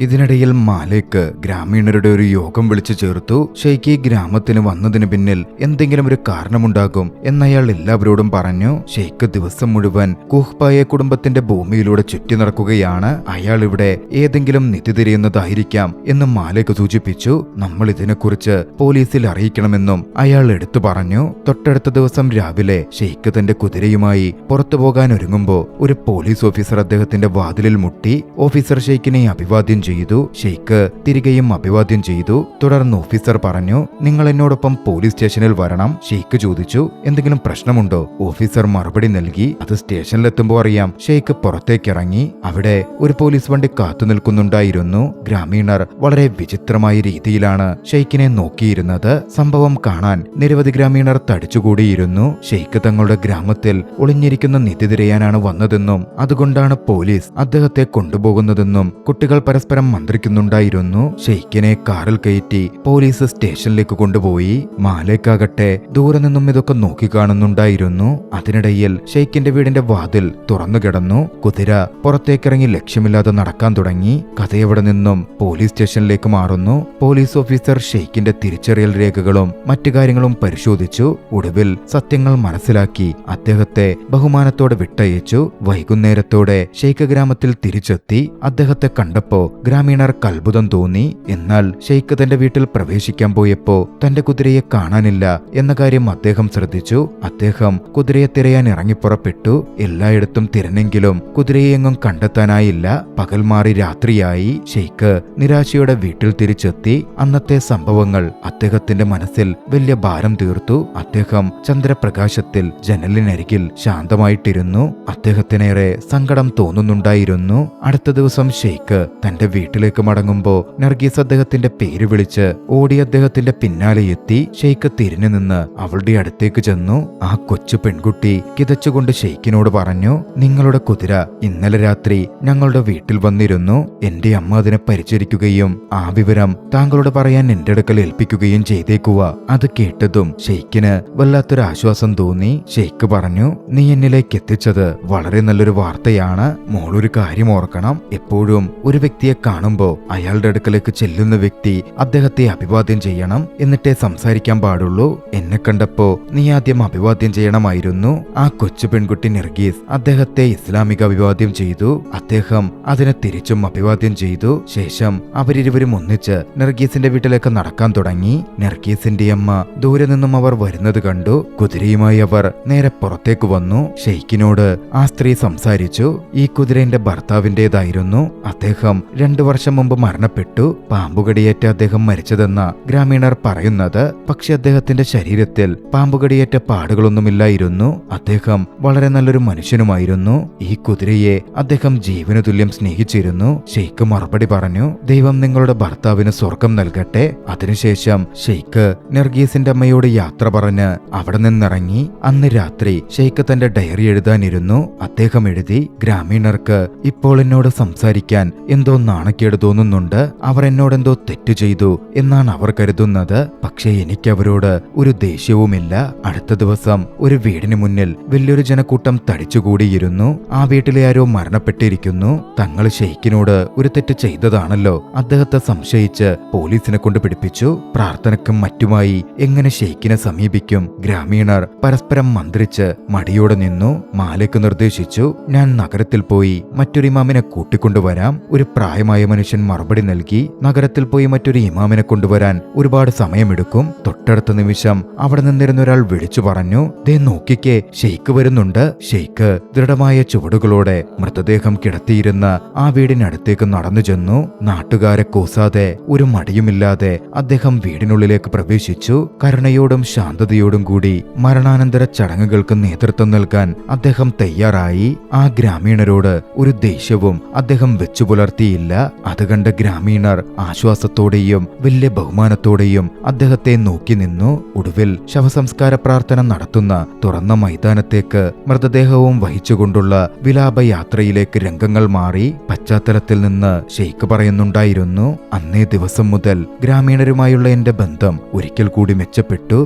ഇതിനിടയിൽ മാലേക്ക് ഗ്രാമീണരുടെ ഒരു യോഗം വിളിച്ചു ചേർത്തു. ഷെയ്ഖ് ഈ ഗ്രാമത്തിന് വന്നതിന് പിന്നിൽ എന്തെങ്കിലും ഒരു കാരണമുണ്ടാകും എന്നയാൾ എല്ലാവരോടും പറഞ്ഞു. ഷെയ്ഖ് ദിവസം മുഴുവൻ കൂഹ്പായെ കുടുംബത്തിന്റെ ഭൂമിയിലൂടെ ചുറ്റി നടക്കുകയാണ്. അയാൾ ഇവിടെ ഏതെങ്കിലും നിധി തിരയുന്നതായിരിക്കാം എന്ന് മാലേക്ക് സൂചിപ്പിച്ചു. നമ്മൾ ഇതിനെക്കുറിച്ച് പോലീസിൽ അറിയിക്കണമെന്നും അയാൾ എടുത്തു പറഞ്ഞു. തൊട്ടടുത്ത ദിവസം രാവിലെ ഷെയ്ഖ് തന്റെ കുതിരയുമായി പുറത്തു പോകാൻ ഒരുങ്ങുമ്പോ ഒരു പോലീസ് ഓഫീസർ അദ്ദേഹത്തിന്റെ വാതിലിൽ മുട്ടി. ഓഫീസർ ഷെയ്ഖിനെ അഭിവാദ്യം ചെയ്തു. ഷെയ്ഖ് തിരികെയും അഭിവാദ്യം ചെയ്തു. തുടർന്ന് ഓഫീസർ പറഞ്ഞു, നിങ്ങൾ എന്നോടൊപ്പം പോലീസ് സ്റ്റേഷനിൽ വരണം. ഷെയ്ഖ് ചോദിച്ചു, എന്തെങ്കിലും പ്രശ്നമുണ്ടോ? ഓഫീസർ മറുപടി നൽകി, അത് സ്റ്റേഷനിലെത്തുമ്പോൾ അറിയാം. ഷെയ്ഖ് പുറത്തേക്കിറങ്ങി. അവിടെ ഒരു പോലീസ് വണ്ടി കാത്തു നിൽക്കുന്നുണ്ടായിരുന്നു. ഗ്രാമീണർ വളരെ വിചിത്രമായ രീതിയിലാണ് ഷെയ്ഖിനെ നോക്കിയിരുന്നത്. സംഭവം കാണാൻ നിരവധി ഗ്രാമീണർ തടിച്ചുകൂടിയിരുന്നു. ഷെയ്ഖ് തങ്ങളുടെ ഗ്രാമത്തിൽ ഒളിഞ്ഞിരിക്കുന്ന നിധി തിരയാനാണ് വന്നതെന്നും അതുകൊണ്ടാണ് പോലീസ് അദ്ദേഹത്തെ കൊണ്ടുപോകുന്നതെന്നും കുട്ടികൾ പരസ്പരം പരസ്പരം മന്ത്രിക്കുന്നുണ്ടായിരുന്നു. ഷെയ്ഖിനെ കാറിൽ കയറ്റി പോലീസ് സ്റ്റേഷനിലേക്ക് കൊണ്ടുപോയി. മാലേക്കാകട്ടെ ദൂരെ നിന്നും ഇതൊക്കെ നോക്കിക്കാണുന്നുണ്ടായിരുന്നു. അതിനിടയിൽ ഷെയ്ഖിന്റെ വീടിന്റെ വാതിൽ തുറന്നു കിടന്നു. കുതിര പുറത്തേക്കിറങ്ങി ലക്ഷ്യമില്ലാതെ നടക്കാൻ തുടങ്ങി. കഥയവിടെ നിന്നും പോലീസ് സ്റ്റേഷനിലേക്ക് മാറുന്നു. പോലീസ് ഓഫീസർ ഷെയ്ഖിന്റെ തിരിച്ചറിയൽ രേഖകളും മറ്റു കാര്യങ്ങളും പരിശോധിച്ചു. ഒടുവിൽ സത്യങ്ങൾ മനസ്സിലാക്കി അദ്ദേഹത്തെ ബഹുമാനത്തോടെ വിട്ടയച്ചു. വൈകുന്നേരത്തോടെ ഷെയ്ഖ് ഗ്രാമത്തിൽ തിരിച്ചെത്തി. അദ്ദേഹത്തെ കണ്ടപ്പോ ഗ്രാമീണർക്ക് അത്ഭുതം തോന്നി. എന്നാൽ ഷെയ്ഖ് തന്റെ വീട്ടിൽ പ്രവേശിക്കാൻ പോയപ്പോ തന്റെ കുതിരയെ കാണാനില്ല എന്ന കാര്യം അദ്ദേഹം ശ്രദ്ധിച്ചു. അദ്ദേഹം കുതിരയെ തിരയാൻ ഇറങ്ങിപ്പുറപ്പെട്ടു. എല്ലായിടത്തും തിരഞ്ഞെങ്കിലും കുതിരയെ എങ്ങും കണ്ടെത്താനായില്ല. പകൽ മാറി രാത്രിയായി. ഷെയ്ഖ് നിരാശയോടെ വീട്ടിൽ തിരിച്ചെത്തി. അന്നത്തെ സംഭവങ്ങൾ അദ്ദേഹത്തിന്റെ മനസ്സിൽ വലിയ ഭാരം തീർത്തു. അദ്ദേഹം ചന്ദ്രപ്രകാശത്തിൽ ജനലിനരികിൽ ശാന്തമായിട്ടിരുന്നു. അദ്ദേഹത്തിനേറെ സങ്കടം തോന്നുന്നുണ്ടായിരുന്നു. അടുത്ത ദിവസം ഷെയ്ഖ് തന്റെ വീട്ടിലേക്ക് മടങ്ങുമ്പോ നർഗീസ് അദ്ദേഹത്തിന്റെ പേര് വിളിച്ച് ഓടി അദ്ദേഹത്തിന്റെ പിന്നാലെ എത്തി. ഷെയ്ഖ് തിരിഞ്ഞു നിന്ന് അവളുടെ അടുത്തേക്ക് ചെന്നു. ആ കൊച്ചു പെൺകുട്ടി കിതച്ചുകൊണ്ട് ഷെയ്ഖിനോട് പറഞ്ഞു, നിങ്ങളുടെ കുതിര ഇന്നലെ രാത്രി ഞങ്ങളുടെ വീട്ടിൽ വന്നിരുന്നു. എന്റെ അമ്മ അതിനെ പരിചരിക്കുകയും ആ വിവരം താങ്കളോട് പറയാൻ എന്റെ അടുക്കൽ ഏൽപ്പിക്കുകയും ചെയ്തേക്കുക. അത് കേട്ടതും ഷെയ്ഖിന് വല്ലാത്തൊരു ആശ്വാസം തോന്നി. ഷെയ്ഖ് പറഞ്ഞു, നീ എന്നിലേക്ക് എത്തിച്ചത് വളരെ നല്ലൊരു വാർത്തയാണ്. മോളൊരു കാര്യം ഓർക്കണം, എപ്പോഴും ഒരു വ്യക്തിയെ കാണുമ്പോ അയാളുടെ അടുക്കലേക്ക് ചെല്ലുന്ന വ്യക്തി അദ്ദേഹത്തെ അഭിവാദ്യം ചെയ്യണം, എന്നിട്ടേ സംസാരിക്കാൻ പാടുള്ളൂ. എന്നെ കണ്ടപ്പോ നീ ആദ്യം അഭിവാദ്യം ചെയ്യണമായിരുന്നു. ആ കൊച്ചു പെൺകുട്ടി നർഗീസ് അദ്ദേഹത്തെ ഇസ്ലാമിക അഭിവാദ്യം ചെയ്തു. അദ്ദേഹം അതിനെ തിരിച്ചും അഭിവാദ്യം ചെയ്തു. ശേഷം അവരിരുവരും ഒന്നിച്ച് നർഗീസിന്റെ വീട്ടിലേക്ക് നടക്കാൻ തുടങ്ങി. നർഗീസിന്റെ അമ്മ ദൂരെ നിന്നും അവർ വരുന്നത് കണ്ടു. കുതിരയുമായി അവർ നേരെ പുറത്തേക്ക് വന്നു. ഷെയ്ഖിനോട് ആ സ്ത്രീ സംസാരിച്ചു. ഈ കുതിര എന്റെ ഭർത്താവിന്റേതായിരുന്നു. അദ്ദേഹം 2 വർഷം മുമ്പ് മരണപ്പെട്ടു. പാമ്പുകടിയേറ്റ് അദ്ദേഹം മരിച്ചതെന്ന ഗ്രാമീണർ പറയുന്നത്. പക്ഷെ അദ്ദേഹത്തിന്റെ ശരീരത്തിൽ പാമ്പുകടിയേറ്റ പാടുകളൊന്നുമില്ലായിരുന്നു. അദ്ദേഹം വളരെ നല്ലൊരു മനുഷ്യനുമായിരുന്നു. ഈ കുതിരയെ അദ്ദേഹം ജീവനു തുല്യം സ്നേഹിച്ചിരുന്നു. ഷെയ്ഖ് മറുപടി പറഞ്ഞു, ദൈവം നിങ്ങളുടെ ഭർത്താവിന് സ്വർഗം നൽകട്ടെ. അതിനുശേഷം ഷെയ്ഖ് നർഗീസിന്റെ അമ്മയോട് യാത്ര പറഞ്ഞ് അവിടെ നിന്നിറങ്ങി. അന്ന് രാത്രി ഷെയ്ഖ് തന്റെ ഡയറി എഴുതാനിരുന്നു. അദ്ദേഹം എഴുതി, ഗ്രാമീണർക്ക് ഇപ്പോൾ എന്നോട് സംസാരിക്കാൻ എന്തോ നാണക്കേട് തോന്നുന്നുണ്ട്. അവർ എന്നോടെന്തോ തെറ്റു ചെയ്തു എന്നാണ് അവർ കരുതുന്നത്. പക്ഷേ എനിക്ക് അവരോട് ഒരു ദേഷ്യവുമില്ല. അടുത്ത ദിവസം ഒരു വീടിന് മുന്നിൽ വലിയൊരു ജനക്കൂട്ടം തടിച്ചുകൂടിയിരുന്നു. ആ വീട്ടിലെ ആരോ മരണപ്പെട്ടിരിക്കുന്നു. തങ്ങൾ ഷെയ്ഖിനോട് ഒരു തെറ്റ് ചെയ്തതാണല്ലോ. അദ്ദേഹത്തെ സംശയിച്ച് പോലീസിനെ കൊണ്ട് പിടിപ്പിച്ചു. പ്രാർത്ഥനക്കും മറ്റുമായി എങ്ങനെ ഷെയ്ഖിനെ സമീപിക്കും? ഗ്രാമീണർ പരസ്പരം മന്ത്രിച്ച് മടിയോടെ നിന്നു. മാലിക് നിർദ്ദേശിച്ചു, ഞാൻ നഗരത്തിൽ പോയി മറ്റൊരു ഇമാമിനെ കൂട്ടിക്കൊണ്ടുവരാം. ഒരു പ്രായമായ മനുഷ്യൻ മറുപടി നൽകി, നഗരത്തിൽ പോയി മറ്റൊരു ഇമാമിനെ കൊണ്ടുവരാൻ ഒരുപാട് സമയമെടുക്കും. തൊട്ടടുത്ത നിമിഷം അവിടെ നിന്നിരുന്ന ഒരാൾ വിളിച്ചു പറഞ്ഞു, ദേ നോക്കിക്കേ, ഷെയ്ഖ് വരുന്നുണ്ട്. ഷെയ്ഖ് ദൃഢമായ ചുവടുകളോടെ മൃതദേഹം കിടത്തിയിരുന്ന ആ വീടിനടുത്തേക്ക് നടന്നു ചെന്നു. നാട്ടുകാരെ കൂസാതെ ഒരു മടിയുമില്ലാതെ അദ്ദേഹം വീടിനുള്ളിലേക്ക് പ്രവേശിച്ചു. കരുണയോടും ശാന്തതയോടും കൂടി മരണാനന്തര ചടങ്ങുകൾക്ക് നേതൃത്വം നൽകാൻ അദ്ദേഹം തയ്യാറായി. ആ ഗ്രാമീണരോട് ഒരു ദേഷ്യവും അദ്ദേഹം വെച്ചു പുലർത്തിയില്ല. അത് കണ്ട ഗ്രാമീണർ ആശ്വാസത്തോടെയും വലിയ ബഹുമാനത്തോടെയും അദ്ദേഹത്തെ നോക്കി നിന്നു. ഒടുവിൽ ശവസംസ്കാര പ്രാർത്ഥന നടത്തുന്ന തുറന്ന മൈതാനത്തേക്ക് മൃതദേഹവും വഹിച്ചുകൊണ്ടുള്ള വിലാപയാത്രയിലേക്ക് രംഗങ്ങൾ മാറി. പശ്ചാത്തലത്തിൽ നിന്ന് ഷെയ്ഖ് പറയുന്നുണ്ടായിരുന്നു, അന്നേ ദിവസം മുതൽ ഗ്രാമീണരുമായുള്ള എന്റെ ബന്ധം ഒരിക്കൽ കൂടി മെച്ചപ്പെട്ടു.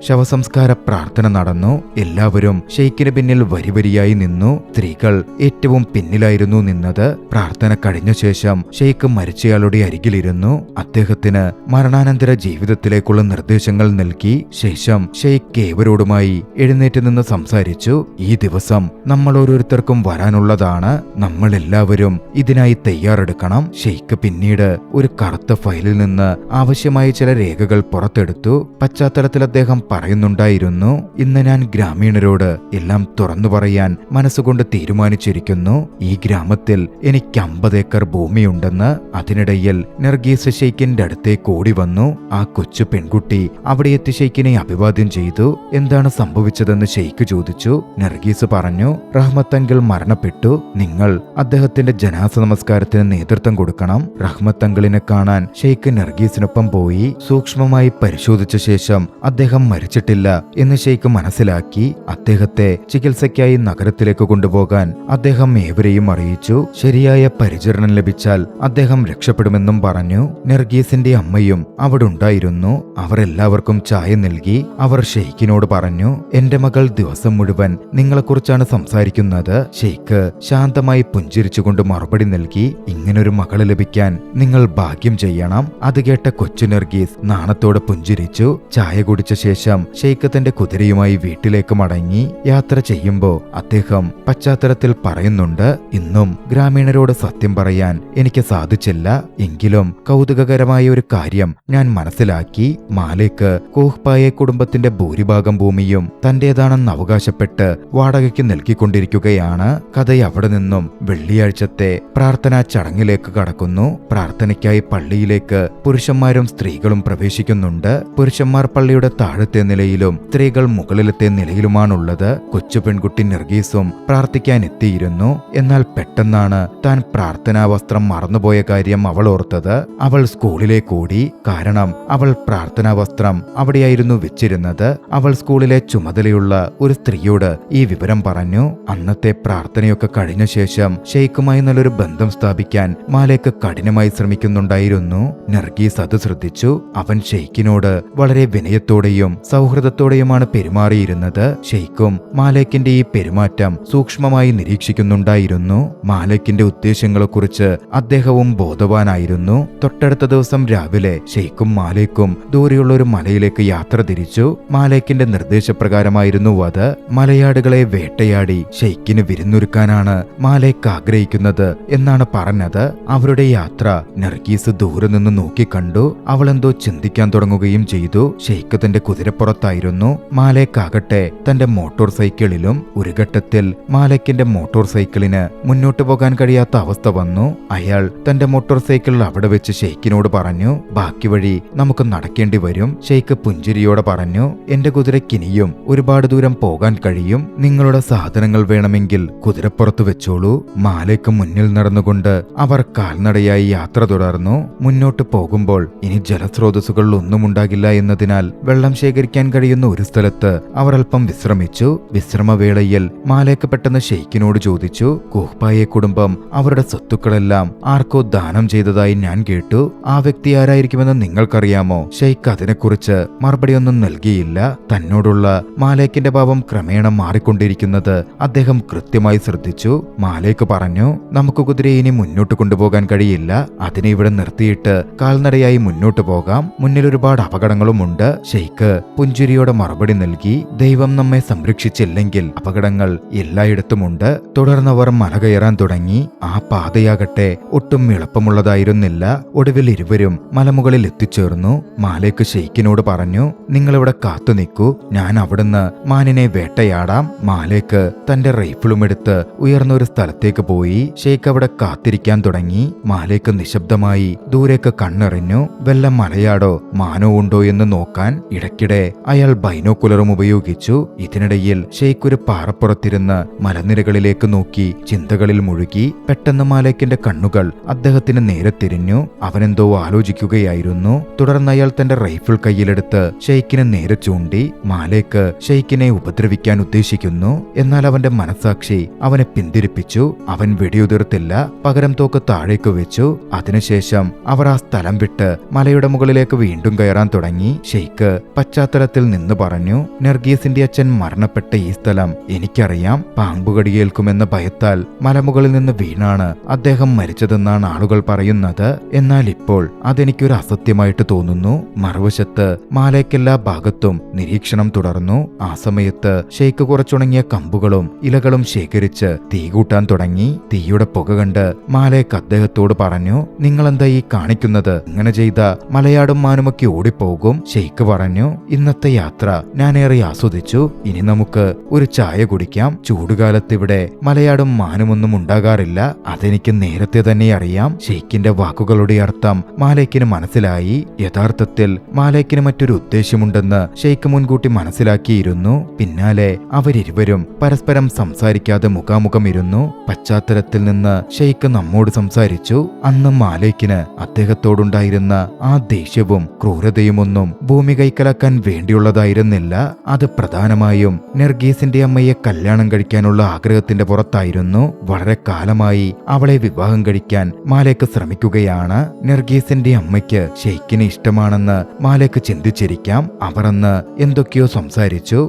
ശവസംസ്കാര പ്രാർത്ഥന നടന്നു. എല്ലാവരും ഷെയ്ഖിന് പിന്നിൽ വരിവരിയായി നിന്നു. സ്ത്രീകൾ ഏറ്റവും പിന്നിലായിരുന്നു നിന്നത്. പ്രാർത്ഥന കഴിഞ്ഞ ശേഷം ഷെയ്ഖ് മരിച്ചയാളുടെ അരികിലിരുന്നു. അദ്ദേഹത്തിന് മരണാനന്തര ജീവിതത്തിലേക്കുള്ള നിർദ്ദേശങ്ങൾ നൽകി. ശേഷം ഷെയ്ഖ് ഏവരോടുമായി എഴുന്നേറ്റ് നിന്ന് സംസാരിച്ചു. ഈ ദിവസം നമ്മൾ ഓരോരുത്തർക്കും വരാനുള്ളതാണ്. നമ്മൾ എല്ലാവരും ഇതിനായി തയ്യാറെടുക്കണം. ഷെയ്ഖ് പിന്നീട് ഒരു കറുത്ത ഫയലിൽ നിന്ന് ആവശ്യമായ ചില രേഖകൾ പുറത്തെടുത്തു. പശ്ചാത്തലത്തിൽ അദ്ദേഹം പറയുന്നുണ്ടായിരുന്നു, ഇന്ന് ഞാൻ ഗ്രാമീണരോട് എല്ലാം തുറന്നു പറയാൻ മനസ്സുകൊണ്ട് തീരുമാനിച്ചിരിക്കുന്നു. ഈ ഗ്രാമത്തിൽ എനിക്ക് 50 ഏക്കർ ഭൂമിയുണ്ടെന്ന്. അതിനിടയിൽ നർഗീസ് ഷെയ്ഖിന്റെ അടുത്തേക്ക് ഓടി വന്നു. ആ കൊച്ചു പെൺകുട്ടി അവിടെ എത്തി ഷെയ്ഖിനെ അഭിവാദ്യം ചെയ്തു. എന്താണ് സംഭവിച്ചതെന്ന് ഷെയ്ഖ് ചോദിച്ചു. നർഗീസ് പറഞ്ഞു, റഹ്മത്ത് അങ്കിൾ മരണപ്പെട്ടു. നിങ്ങൾ അദ്ദേഹത്തിന്റെ ജനാസ നമസ്കാരത്തിന് നേതൃത്വം കൊടുക്കണം. റഹ്മത്ത് അങ്കിളിനെ കാണാൻ ഷെയ്ഖ് നർഗീസിനൊപ്പം പോയി. സൂക്ഷ്മമായി പരിശോധിച്ച ശേഷം അദ്ദേഹം മരിച്ചിട്ടില്ല എന്ന് ഷെയ്ഖ് മനസ്സിലാക്കി അദ്ദേഹത്തെ ചികിത്സയ്ക്കായി നഗരത്തിലേക്ക് കൊണ്ടുപോകാൻ അദ്ദേഹം ഏവരെയും അറിയിച്ചു. ശരിയായ പരിചരണം ലഭിച്ചാൽ അദ്ദേഹം രക്ഷപ്പെടുമെന്നും പറഞ്ഞു. നർഗീസിന്റെ അമ്മയും അവിടെ ഉണ്ടായിരുന്നു. അവർ എല്ലാവർക്കും ചായ നൽകി. അവർ ഷെയ്ഖിനോട് പറഞ്ഞു, എന്റെ മകൾ ദിവസം മുഴുവൻ നിങ്ങളെക്കുറിച്ചാണ് സംസാരിക്കുന്നത്. ഷെയ്ഖ് ശാന്തമായി പുഞ്ചിരിച്ചുകൊണ്ട് മറുപടി നൽകി, ഇങ്ങനൊരു മകള് ലഭിക്കാൻ നിങ്ങൾ ഭാഗ്യം ചെയ്യണം. അത് കേട്ട കൊച്ചു നർഗീസ് നാണത്തോടെ പുഞ്ചിരിച്ചു. ചായ കുടിച്ച ശേഷം ഷെയ്ഖ് തന്റെ കുതിരയുമായി വീട്ടിലേക്ക് മടങ്ങി. യാത്ര ചെയ്യുമ്പോ അദ്ദേഹം പശ്ചാത്തലത്തിൽ പറയുന്നുണ്ട്, ഇന്നും ഗ്രാമീണരോട് സത്യം പറയാൻ എനിക്ക് സാധിച്ചില്ല. എങ്കിലും കൗതുകകരമായ ഒരു കാര്യം ഞാൻ മനസ്സിലാക്കി. മാലിക് കൂഹ്പായെ കുടുംബത്തിന്റെ ഭൂരിഭാഗം ഭൂമിയും തന്റേതാണെന്ന് അവകാശപ്പെട്ട് വാടകയ്ക്ക് നൽകിക്കൊണ്ടിരിക്കുകയാണ്. കഥ അവിടെ നിന്നും വെള്ളിയാഴ്ചത്തെ പ്രാർത്ഥനാ ചടങ്ങിലേക്ക് കടക്കുന്നു. പ്രാർത്ഥനയ്ക്കായി പള്ളിയിലേക്ക് പുരുഷന്മാരും സ്ത്രീകളും പ്രവേശിക്കുന്നുണ്ട്. പുരുഷന്മാർ പള്ളിയുടെ താഴത്തെ നിലയിലും സ്ത്രീകൾ മുകളിലത്തെ നിലയിലുമാണുള്ളത്. കൊച്ചു പെൺകുട്ടി നർഗീസും പ്രാർത്ഥിക്കാൻ എത്തിയിരുന്നു. എന്നാൽ പെട്ടെന്നാണ് താൻ പ്രാർത്ഥനാ വസ്ത്രം മറന്നുപോയ കാര്യം അവൾ ഓർത്തത്. അവൾ സ്കൂളിലേക്ക് ഓടി. കാരണം അവൾ പ്രാർത്ഥനാ വസ്ത്രം അവിടെയായിരുന്നു വെച്ചിരുന്നത്. അവൾ സ്കൂളിലെ ചുമതലയുള്ള ഒരു സ്ത്രീയോട് ഈ വിവരം പറഞ്ഞു. അന്നത്തെ പ്രാർത്ഥനയൊക്കെ കഴിഞ്ഞ ശേഷം ഷെയ്ഖുമായി നല്ലൊരു ബന്ധം സ്ഥാപിക്കാൻ മാലിക് കഠിനമായി ശ്രമിക്കുന്നുണ്ടായിരുന്നു. നർഗീസ് അത് ശ്രദ്ധിച്ചു. അവൻ ഷെയ്ഖിനോട് വളരെ വിനയത്തോടെയും സൗഹൃദത്തോടെയുമാണ് പെരുമാറിയിരുന്നത്. ഷെയ്ഖും മാലിക്കിന്റെ ഈ പെരുമാറ്റം സൂക്ഷ്മമായി നിരീക്ഷിക്കുന്നുണ്ടായിരുന്നു. മാലിക്കിന്റെ ഉദ്ദേശങ്ങളെക്കുറിച്ച് അദ്ദേഹവും ബോധവാനായിരുന്നു. തൊട്ടടുത്ത ദിവസം രാവിലെ ഷെയ്ഖും മാലിക്കും ദൂരെയുള്ള ഒരു മലയിലേക്ക് യാത്ര തിരിച്ചു. മാലിക്കിന്റെ നിർദ്ദേശപ്രകാരമായിരുന്നു അത്. മലയാടുകളെ വേട്ടയാടി ഷെയ്ഖിന് വിരുന്നൊരുക്കാനാണ് മാലിക് ആഗ്രഹിക്കുന്നത് എന്നാണ് പറഞ്ഞത്. അവരുടെ യാത്ര നർഗീസ് ദൂരെ നിന്ന് നോക്കിക്കണ്ടു. അവളെന്തോ ചിന്തിക്കാൻ തുടങ്ങുകയും ചെയ്തു. ഷെയ്ഖ് തന്റെ കുതിരപ്പുറത്തായിരുന്നു. മാലിക് ആകട്ടെ തന്റെ മോട്ടോർ സൈക്കിളിലും. ഒരു ഘട്ടത്തിൽ മാലിക്കിന്റെ മോട്ടോർ സൈക്കിളിന് മുന്നോട്ടു പോകാൻ കഴിയാത്ത അവസ്ഥ വന്നു. അയാൾ തന്റെ മോട്ടോർ സൈക്കിൾ അവിടെ വെച്ച് ഷെയ്ഖിനോട് പറഞ്ഞു, ബാക്കി വഴി നമുക്ക് നടക്കേണ്ടി വരും. ഷെയ്ഖ് പുഞ്ചിരിയോടെ പറഞ്ഞു, എന്റെ കുതിരക്കിനിയും ഒരുപാട് ദൂരം പോകാൻ കഴിയും. നിങ്ങളുടെ സാധനങ്ങൾ വേണമെങ്കിൽ കുതിരപ്പുറത്ത് വെച്ചോളൂ. മാലിക് മുന്നിൽ നടന്നുകൊണ്ട് അവർ കാൽനടയായി യാത്ര തുടർന്നു. മുന്നോട്ട് പോകുമ്പോൾ ഇനി ജലസ്രോതസ്സുകൾ ഒന്നും ഉണ്ടാകില്ല എന്നതിനാൽ വെള്ളം ശേഖരിക്കാൻ കഴിയുന്ന ഒരു സ്ഥലത്ത് അവർ അല്പം വിശ്രമിച്ചു. വിശ്രമവേളയിൽ മാലിക് പെട്ടെന്ന് ഷെയ്ഖിനോട് ചോദിച്ചു, കൂഹ്പായെ കുടുംബം അവരുടെ സ്വത്തുക്കളെല്ലാം ആർക്കോ ദാനം ചെയ്തതായി ഞാൻ കേട്ടു. ആ വ്യക്തി ആരായിരിക്കുമെന്ന് നിങ്ങൾക്കറിയാമോ? ഷെയ്ഖ് അതിനെക്കുറിച്ച് മറുപടിയൊന്നും നൽകിയില്ല. തന്നോടുള്ള മാലിക്കിന്റെ ഭാവം ക്രമേണ മാറിക്കൊണ്ടിരിക്കുന്നത് അദ്ദേഹം കൃത്യമായി ശ്രദ്ധിച്ചു. മാലിക് പറഞ്ഞു, നമുക്ക് കുതിരയെ ഇനി മുന്നോട്ട് കൊണ്ടുപോകാൻ കഴിയില്ല. അതിനെ ഇവിടെ നിർത്തിയിട്ട് കാൽനടയായി മുന്നോട്ട് പോകാം. മുന്നിൽ ഒരുപാട് അപകടങ്ങളുമുണ്ട്. ഷെയ്ഖ് പുഞ്ചിരിയോടെ മറുപടി നൽകി, ദൈവം നമ്മെ സംരക്ഷിച്ചില്ലെങ്കിൽ അപകടങ്ങൾ എല്ലായിടത്തുമുണ്ട്. തുടർന്നവർ മല കയറാൻ തുടങ്ങി. ആ പാതയാകട്ടെ ഒട്ടും എളുപ്പമുള്ളതായിരുന്നില്ല. ഒടുവിൽ ഇരുവരും മലമുകളിൽ എത്തിച്ചേർന്നു. മാലിക് ഷെയ്ഖിനോട് പറഞ്ഞു, നിങ്ങളിവിടെ കാത്തു നിൽക്കൂ, ഞാൻ അവിടുന്ന് മാനിനെ വേട്ടയാടാം. മാലിക് തന്റെ റൈഫിളുമെടുത്ത് ഉയർന്ന ഒരു സ്ഥലത്തേക്ക് പോയി. ഷെയ്ഖ് അവിടെ കാത്തിരിക്കാൻ തുടങ്ങി. മാലിക് നിശബ്ദമായി ദൂരേക്ക് കണ്ണെറിഞ്ഞു. വല്ല മലയാടോ മാനോ ഉണ്ടോ എന്ന് നോക്കാൻ. ഇടയ്ക്കിടെ അയാൾ ബൈനോക്കുലറും ഉപയോഗിച്ചു. ഇതിനിടയിൽ ഷെയ്ഖ് ഒരു പാറപ്പുറത്തിരുന്ന് മലനിരകളിലേക്ക് നോക്കി ചിന്തകളിൽ മുഴുകി. പെട്ടെന്ന് മാലിക്കിന്റെ കണ്ണുകൾ അദ്ദേഹത്തിന് നേരെ തിരിഞ്ഞു. അവനെന്തോ ആലോചിക്കുകയായിരുന്നു. തുടർന്ന് അയാൾ തന്റെ റൈഫിൾ കയ്യിലെടുത്ത് ഷെയ്ഖിനെ നേരെ ചൂണ്ടി. മാലിക് ഷെയ്ഖിനെ ഉപദ്രവിക്കാൻ ഉദ്ദേശിക്കുന്നു. എന്നാൽ അവന്റെ മനസാക്ഷി അവനെ പിന്തിരിപ്പിച്ചു. അവൻ വെടിയുതിർത്തില്ല, പകരം തോക്ക് താഴേക്ക് വെച്ചു. അതിനുശേഷം അവർ ആ സ്ഥലം വിട്ട് മലയുടെ മുകളിലേക്ക് വീണ്ടും കയറാൻ തുടങ്ങി. ഷെയ്ഖ് പശ്ചാത്തലത്തിൽ നിന്ന് പറഞ്ഞു, നർഗീസിന്റെ അച്ഛൻ മരണപ്പെട്ട ഈ സ്ഥലം എനിക്കറിയാം. പാമ്പുകടിയേൽക്കുമെന്ന ഭയത്താൽ മലമുകളിൽ നിന്ന് വീണാണ് അദ്ദേഹം മരിച്ചതെന്നാണ് ആളുകൾ പറയുന്നത്. എന്നാൽ ഇപ്പോൾ അതെനിക്കൊരു അസത്യമായിട്ട് തോന്നുന്നു. മറുവശത്ത് മാലിക് എല്ലാ ഭാഗത്തും നിരീക്ഷണം തുടർന്നു. ആ സമയത്ത് ഷെയ്ഖ് കുറച്ചുണങ്ങിയ കമ്പുകളും ഇലകളും ശേഖരിച്ച് തീ കൂട്ടാൻ തുടങ്ങി. തീയുടെ പുക കണ്ട് മാലിക് അദ്ദേഹത്തോട് പറഞ്ഞു, നിങ്ങളെന്താ ഈ കാണിക്കുന്നത്? ഇങ്ങനെ ചെയ്ത മലയാടും മാനുമൊക്കെ ഓടിപ്പോകും. ഷെയ്ഖ് പറഞ്ഞു, ഇന്നത്തെ യാത്ര ഞാനേറെ ആസ്വദിച്ചു. ഇനി നമുക്ക് ഒരു ചായ കുടിക്കാം. ചൂടുകാലത്ത് ഇവിടെ മലയാടും മാനുമൊന്നും ഉണ്ടാകാറില്ല. അതെനിക്ക് നേരത്തെ തന്നെ അറിയാം. ഷെയ്ഖിന്റെ വാക്കുകളുടെ അർത്ഥം മാലിക്കിന് മനസ്സിലായി. യഥാർത്ഥത്തിൽ മാലിക്കിന് മറ്റൊരു ഉദ്ദേശമുണ്ടെന്ന് ഷെയ്ഖ് മുൻകൂട്ടി മനസ്സിലാക്കിയിരുന്നു. പിന്നാലെ അവരിരുവരും പരസ്പരം സംസാരിക്കാതെ മുഖാമുഖം ഇരുന്നു. പശ്ചാത്തലത്തിൽ നിന്ന് ഷെയ്ഖ് നമ്മോട് സംസാരിച്ചു. അന്ന് മാലിക്കിന് അദ്ദേഹത്തോടുണ്ടായിരുന്ന ആ ദേഷ്യവും ക്രൂരതയുമൊന്നും ഭൂമി കൈക്കലാക്കാൻ വേണ്ടിയുള്ളതായിരുന്നില്ല. അത് പ്രധാനമായും നെർഗീസിന്റെ അമ്മയെ കല്യാണം കഴിക്കാനുള്ള ആഗ്രഹത്തിന്റെ പുറത്തായിരുന്നു. വളരെ കാലമായി അവളെ വിവാഹം കഴിക്കാൻ മാലേക്ക് ശ്രമിക്കുകയാണ്. നെർഗീസിന്റെ അമ്മയ്ക്ക് ഷെയ്ഖിനെ ഇഷ്ടമാണെന്ന് മാലേക്ക് ചിന്തിച്ചിരിക്കാം. അവർ അന്ന് എന്തൊക്കെയോ സംസാരിച്ചു.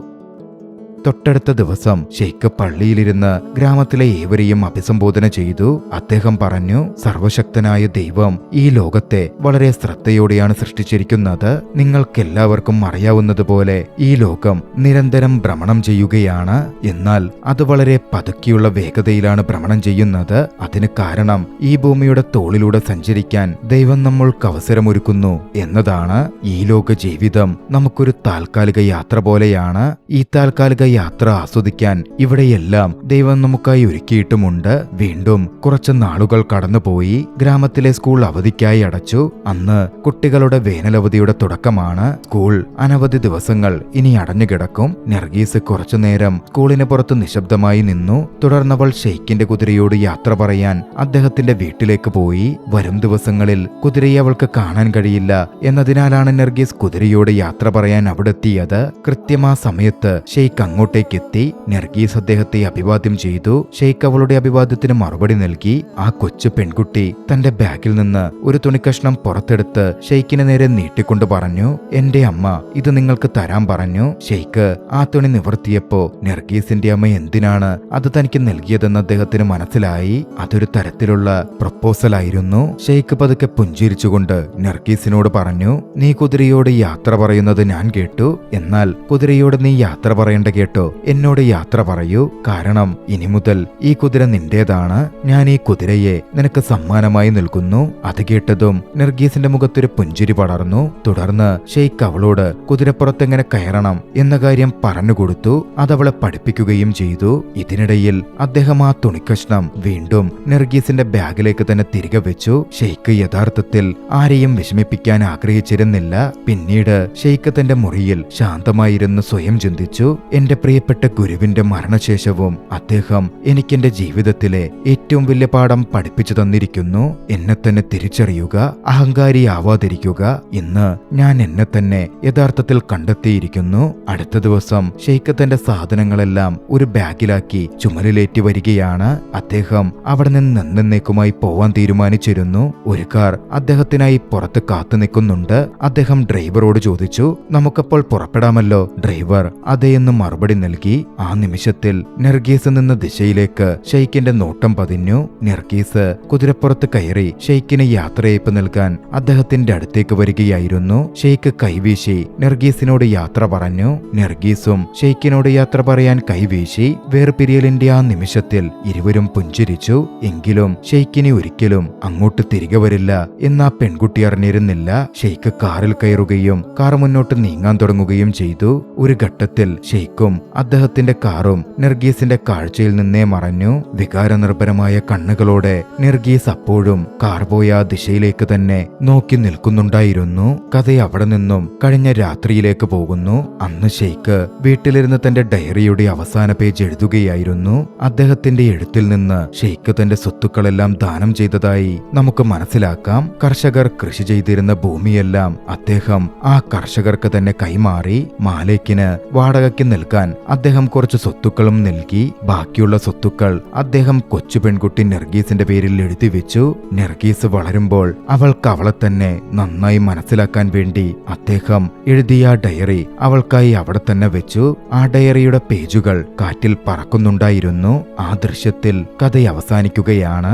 തൊട്ടടുത്ത ദിവസം ഷെയ്ഖ് പള്ളിയിലിരുന്ന് ഗ്രാമത്തിലെ ഏവരെയും അഭിസംബോധന ചെയ്തു. അദ്ദേഹം പറഞ്ഞു, സർവശക്തനായ ദൈവം ഈ ലോകത്തെ വളരെ ശ്രദ്ധയോടെയാണ് സൃഷ്ടിച്ചിരിക്കുന്നത്. നിങ്ങൾക്കെല്ലാവർക്കും അറിയാവുന്നതുപോലെ ഈ ലോകം നിരന്തരം ഭ്രമണം ചെയ്യുകയാണ്. എന്നാൽ അത് വളരെ പതുക്കെയുള്ള വേഗതയിലാണ് ഭ്രമണം ചെയ്യുന്നത്. അതിന് കാരണം ഈ ഭൂമിയുടെ തോളിലൂടെ സഞ്ചരിക്കാൻ ദൈവം നമ്മൾക്ക് അവസരമൊരുക്കുന്നു എന്നതാണ്. ഈ ലോക ജീവിതം നമുക്കൊരു താൽക്കാലിക യാത്ര പോലെയാണ്. ഈ താൽക്കാലിക യാത്ര ആസ്വദിക്കാൻ ഇവിടെയെല്ലാം ദൈവം നമുക്കായി ഒരുക്കിയിട്ടുമുണ്ട്. വീണ്ടും കുറച്ച് നാളുകൾ കടന്നുപോയി. ഗ്രാമത്തിലെ സ്കൂൾ അവധിക്കായി അടച്ചു. അന്ന് കുട്ടികളുടെ വേനലവധിയുടെ തുടക്കമാണ്. സ്കൂൾ അനവധി ദിവസങ്ങൾ ഇനി അടഞ്ഞുകിടക്കും. നെർഗീസ് കുറച്ചുനേരം സ്കൂളിന് പുറത്ത് നിശബ്ദമായി നിന്നു. തുടർന്നവൾ ഷെയ്ഖിന്റെ കുതിരയോട് യാത്ര പറയാൻ അദ്ദേഹത്തിന്റെ വീട്ടിലേക്ക് പോയി. വരും ദിവസങ്ങളിൽ കുതിരയെ അവൾക്ക് കാണാൻ കഴിയില്ല എന്നതിനാലാണ് നെർഗീസ് കുതിരയോട് യാത്ര പറയാൻ അവിടെ എത്തിയത്. കൃത്യമാ സമയത്ത് ഷെയ്ഖ് അങ്ങോട്ടേക്കെത്തി. നെർഗീസ് അദ്ദേഹത്തെ അഭിവാദ്യം ചെയ്തു. ഷെയ്ഖ് അവളുടെ അഭിവാദ്യത്തിന് മറുപടി നൽകി. ആ കൊച്ചു പെൺകുട്ടി തന്റെ ബാഗിൽ നിന്ന് ഒരു തുണിക്കഷ്ണം പുറത്തെടുത്ത് ഷെയ്ഖിന് നേരെ നീട്ടിക്കൊണ്ട് പറഞ്ഞു, എന്റെ അമ്മ ഇത് നിങ്ങൾക്ക് തരാൻ പറഞ്ഞു. ഷെയ്ഖ് ആ തുണി നിവർത്തിയപ്പോ നെർഗീസിന്റെ അമ്മ എന്തിനാണ് അത് തനിക്ക് നൽകിയതെന്ന് അദ്ദേഹത്തിന് മനസ്സിലായി. അതൊരു തരത്തിലുള്ള പ്രപ്പോസൽ ആയിരുന്നു. ഷെയ്ഖ് പതുക്കെ പുഞ്ചിരിച്ചുകൊണ്ട് നെർഗീസിനോട് പറഞ്ഞു, നീ കുതിരയോട് യാത്ര പറയുന്നത് ഞാൻ കേട്ടു. എന്നാൽ കുതിരയോട് നീ യാത്ര പറയേണ്ട കേട്ടോ, എന്നോട് യാത്ര പറയൂ. കാരണം ഇനി മുതൽ ഈ കുതിര നിന്റേതാണ്. ഞാൻ ഈ കുതിരയെ നിനക്ക് സമ്മാനമായി നൽകുന്നു. അത് കേട്ടതും നെർഗീസിന്റെ മുഖത്തൊരു പുഞ്ചിരി പടർന്നു. തുടർന്ന് ഷെയ്ഖ് അവളോട് കുതിരപ്പുറത്തെങ്ങനെ കയറണം എന്ന കാര്യം പറഞ്ഞുകൊടുത്തു. അതവളെ പഠിപ്പിക്കുകയും ചെയ്തു. ഇതിനിടയിൽ അദ്ദേഹം ആ തുണിക്കഷ്ണം വീണ്ടും നെർഗീസിന്റെ ബാഗിലേക്ക് തന്നെ തിരികെ വെച്ചു. ഷെയ്ഖ് യഥാർത്ഥത്തിൽ ആരെയും വിഷമിപ്പിക്കാൻ ആഗ്രഹിച്ചിരുന്നില്ല. പിന്നീട് ഷെയ്ഖ് തന്റെ മുറിയിൽ ശാന്തമായിരുന്ന് സ്വയം ചിന്തിച്ചു, എന്റെ പ്രിയപ്പെട്ട ഗുരുവിന്റെ മരണശേഷവും അദ്ദേഹം എനിക്കെന്റെ ജീവിതത്തിലെ ഏറ്റവും വലിയ പാഠം പഠിപ്പിച്ചു തന്നിരിക്കുന്നു. എന്നെ തന്നെ തിരിച്ചറിയുക, അഹങ്കാരിയാവാതിരിക്കുക. ഇന്ന് ഞാൻ എന്നെ തന്നെ യഥാർത്ഥത്തിൽ കണ്ടെത്തിയിരിക്കുന്നു. അടുത്ത ദിവസം ഷെയ്ഖ് തന്റെ സാധനങ്ങളെല്ലാം ഒരു ബാഗിലാക്കി ചുമലിലേറ്റി വരികയാണ്. അദ്ദേഹം അവിടെ നിന്ന് എന്നേക്കുമായി പോവാൻ തീരുമാനിച്ചിരുന്നു. ഒരു കാർ അദ്ദേഹത്തിനായി പുറത്ത് കാത്തു നിൽക്കുന്നുണ്ട്. അദ്ദേഹം ഡ്രൈവറോട് ചോദിച്ചു, നമുക്കപ്പോൾ പുറപ്പെടാമല്ലോ? ഡ്രൈവർ അതേയെന്ന് മറുപടി നൽകി. ആ നിമിഷത്തിൽ നെർഗീസ് നിന്ന ദിശയിലേക്ക് ഷെയ്ഖിന്റെ നോട്ടം പതിഞ്ഞു. നെർഗീസ് കുതിരപ്പുറത്ത് കയറി ഷെയ്ഖിന് യാത്രയയപ്പ് നൽകാൻ അദ്ദേഹത്തിന്റെ അടുത്തേക്ക് വരികയായിരുന്നു. ഷെയ്ഖ് കൈവീശി നെർഗീസിനോട് യാത്ര പറഞ്ഞു. നെർഗീസും ഷെയ്ഖിനോട് യാത്ര പറയാൻ കൈവീശി. വേർപിരിയലിന്റെ ആ നിമിഷത്തിൽ ഇരുവരും പുഞ്ചിരിച്ചു. എങ്കിലും ഷെയ്ഖിനെ ഒരിക്കലും അങ്ങോട്ട് തിരികെ വരില്ല എന്ന് ആ പെൺകുട്ടി അറിഞ്ഞിരുന്നില്ല. ഷെയ്ഖ് കാറിൽ കയറുകയും കാർ മുന്നോട്ട് നീങ്ങാൻ തുടങ്ങുകയും ചെയ്തു. ഒരു ഘട്ടത്തിൽ ഷെയ്ഖും അദ്ദേഹത്തിന്റെ കാറും നെർഗീസിന്റെ കാഴ്ചയിൽ നിന്നേ മറഞ്ഞു. വികാരനിർഭരമായ കണ്ണുകളോടെ നെർഗീസ് അപ്പോഴും കാർ പോയ ആ ദിശയിലേക്ക് തന്നെ നോക്കി നിൽക്കുന്നുണ്ടായിരുന്നു. കഥ അവിടെ നിന്നും കഴിഞ്ഞ രാത്രിയിലേക്ക് പോകുന്നു. അന്ന് ഷെയ്ഖ് വീട്ടിലിരുന്ന് തന്റെ ഡയറിയുടെ അവസാന പേജ് എഴുതുകയായിരുന്നു. അദ്ദേഹത്തിന്റെ എഴുത്തിൽ നിന്ന് ഷെയ്ഖ് തന്റെ സ്വത്തുക്കളെല്ലാം ദാനം ചെയ്തതായി നമുക്ക് മനസ്സിലാക്കാം. കർഷകർ കൃഷി ചെയ്തിരുന്ന ഭൂമിയെല്ലാം അദ്ദേഹം ആ കർഷകർക്ക് തന്നെ കൈമാറി. മാലേക്കിന് വാടകയ്ക്ക് നൽകാൻ അദ്ദേഹം കുറച്ച് സ്വത്തുക്കളും നൽകി. ബാക്കിയുള്ള സ്വത്തുക്കൾ അദ്ദേഹം കൊച്ചു പെൺകുട്ടി നെർഗീസിന്റെ പേരിൽ എഴുതി വെച്ചു. നെർഗീസ് വളരുമ്പോൾ അവൾക്ക് അവളെ തന്നെ നന്നായി മനസ്സിലാക്കാൻ വേണ്ടി അദ്ദേഹം എഴുതിയ ഡയറി അവൾക്കായി അവിടെ തന്നെ വെച്ചു. ആ ഡയറിയുടെ പേജുകൾ കാറ്റിൽ പറക്കുന്നുണ്ടായിരുന്നു. ആ ദൃശ്യത്തിൽ കഥ അവസാനിക്കുകയാണ്.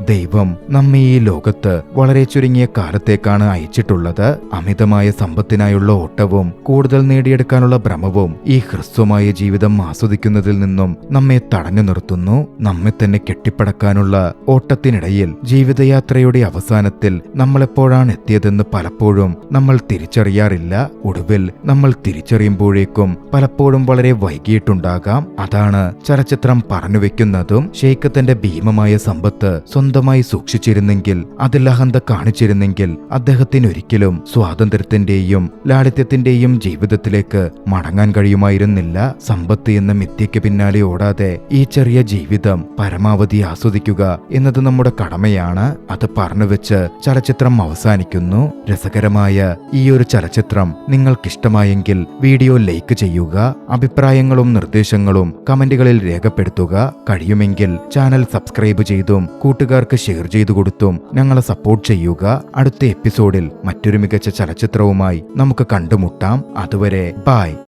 ദൈവം നമ്മെ ഈ ലോകത്ത് വളരെ ചുരുങ്ങിയ കാലത്തേക്കാണ് അയച്ചിട്ടുള്ളത്. അമിതമായ സമ്പത്തിനായുള്ള ഓട്ടവും കൂടുതൽ നേടിയെടുക്കാനുള്ള ഭ്രമവും ഈ ഹ്രസ്വമായ ജീവിതം ആസ്വദിക്കുന്നതിൽ നിന്നും നമ്മെ തടഞ്ഞു നിർത്തുന്നു. നമ്മെ തന്നെ കെട്ടിപ്പടക്കാനുള്ള ഓട്ടത്തിനിടയിൽ ജീവിതയാത്രയുടെ അവസാനത്തിൽ നമ്മളെപ്പോഴാണ് എത്തിയതെന്ന് പലപ്പോഴും നമ്മൾ തിരിച്ചറിയാറില്ല. ഒടുവിൽ നമ്മൾ തിരിച്ചറിയുമ്പോഴേക്കും പലപ്പോഴും വളരെ വൈകിയിട്ടുണ്ടാകാം. അതാണ് ചലച്ചിത്രം പറഞ്ഞുവെക്കുന്നതും. ഷെയ്ഖ് തന്റെ ഭീമമായ സമ്പത്ത് സ്വന്തം സ്വന്തമായി സൂക്ഷിച്ചിരുന്നെങ്കിൽ, അതിൽ അഹന്ത കാണിച്ചിരുന്നെങ്കിൽ അദ്ദേഹത്തിന് ഒരിക്കലും സ്വാതന്ത്ര്യത്തിന്റെയും ലാളിത്യത്തിന്റെയും ജീവിതത്തിലേക്ക് മടങ്ങാൻ കഴിയുമായിരുന്നില്ല. സമ്പത്ത് എന്ന മിഥ്യയ്ക്ക് പിന്നാലെ ഓടാതെ ഈ ചെറിയ ജീവിതം പരമാവധി ആസ്വദിക്കുക എന്നത് നമ്മുടെ കടമയാണ്. അത് പറഞ്ഞുവെച്ച് ചലച്ചിത്രം അവസാനിക്കുന്നു. രസകരമായ ഈ ഒരു ചലച്ചിത്രം നിങ്ങൾക്കിഷ്ടമായെങ്കിൽ വീഡിയോ ലൈക്ക് ചെയ്യുക. അഭിപ്രായങ്ങളും നിർദ്ദേശങ്ങളും കമന്റുകളിൽ രേഖപ്പെടുത്തുക. കഴിയുമെങ്കിൽ ചാനൽ സബ്സ്ക്രൈബ് ചെയ്തും കൂട്ടുകാർക്ക് ഷെയർ ചെയ്തു കൊടുത്തും ഞങ്ങളെ സപ്പോർട്ട് ചെയ്യുക. അടുത്ത എപ്പിസോഡിൽ മറ്റൊരു മികച്ച ചലച്ചിത്രവുമായി നമുക്ക് കണ്ടുമുട്ടാം. അതുവരെ ബൈ.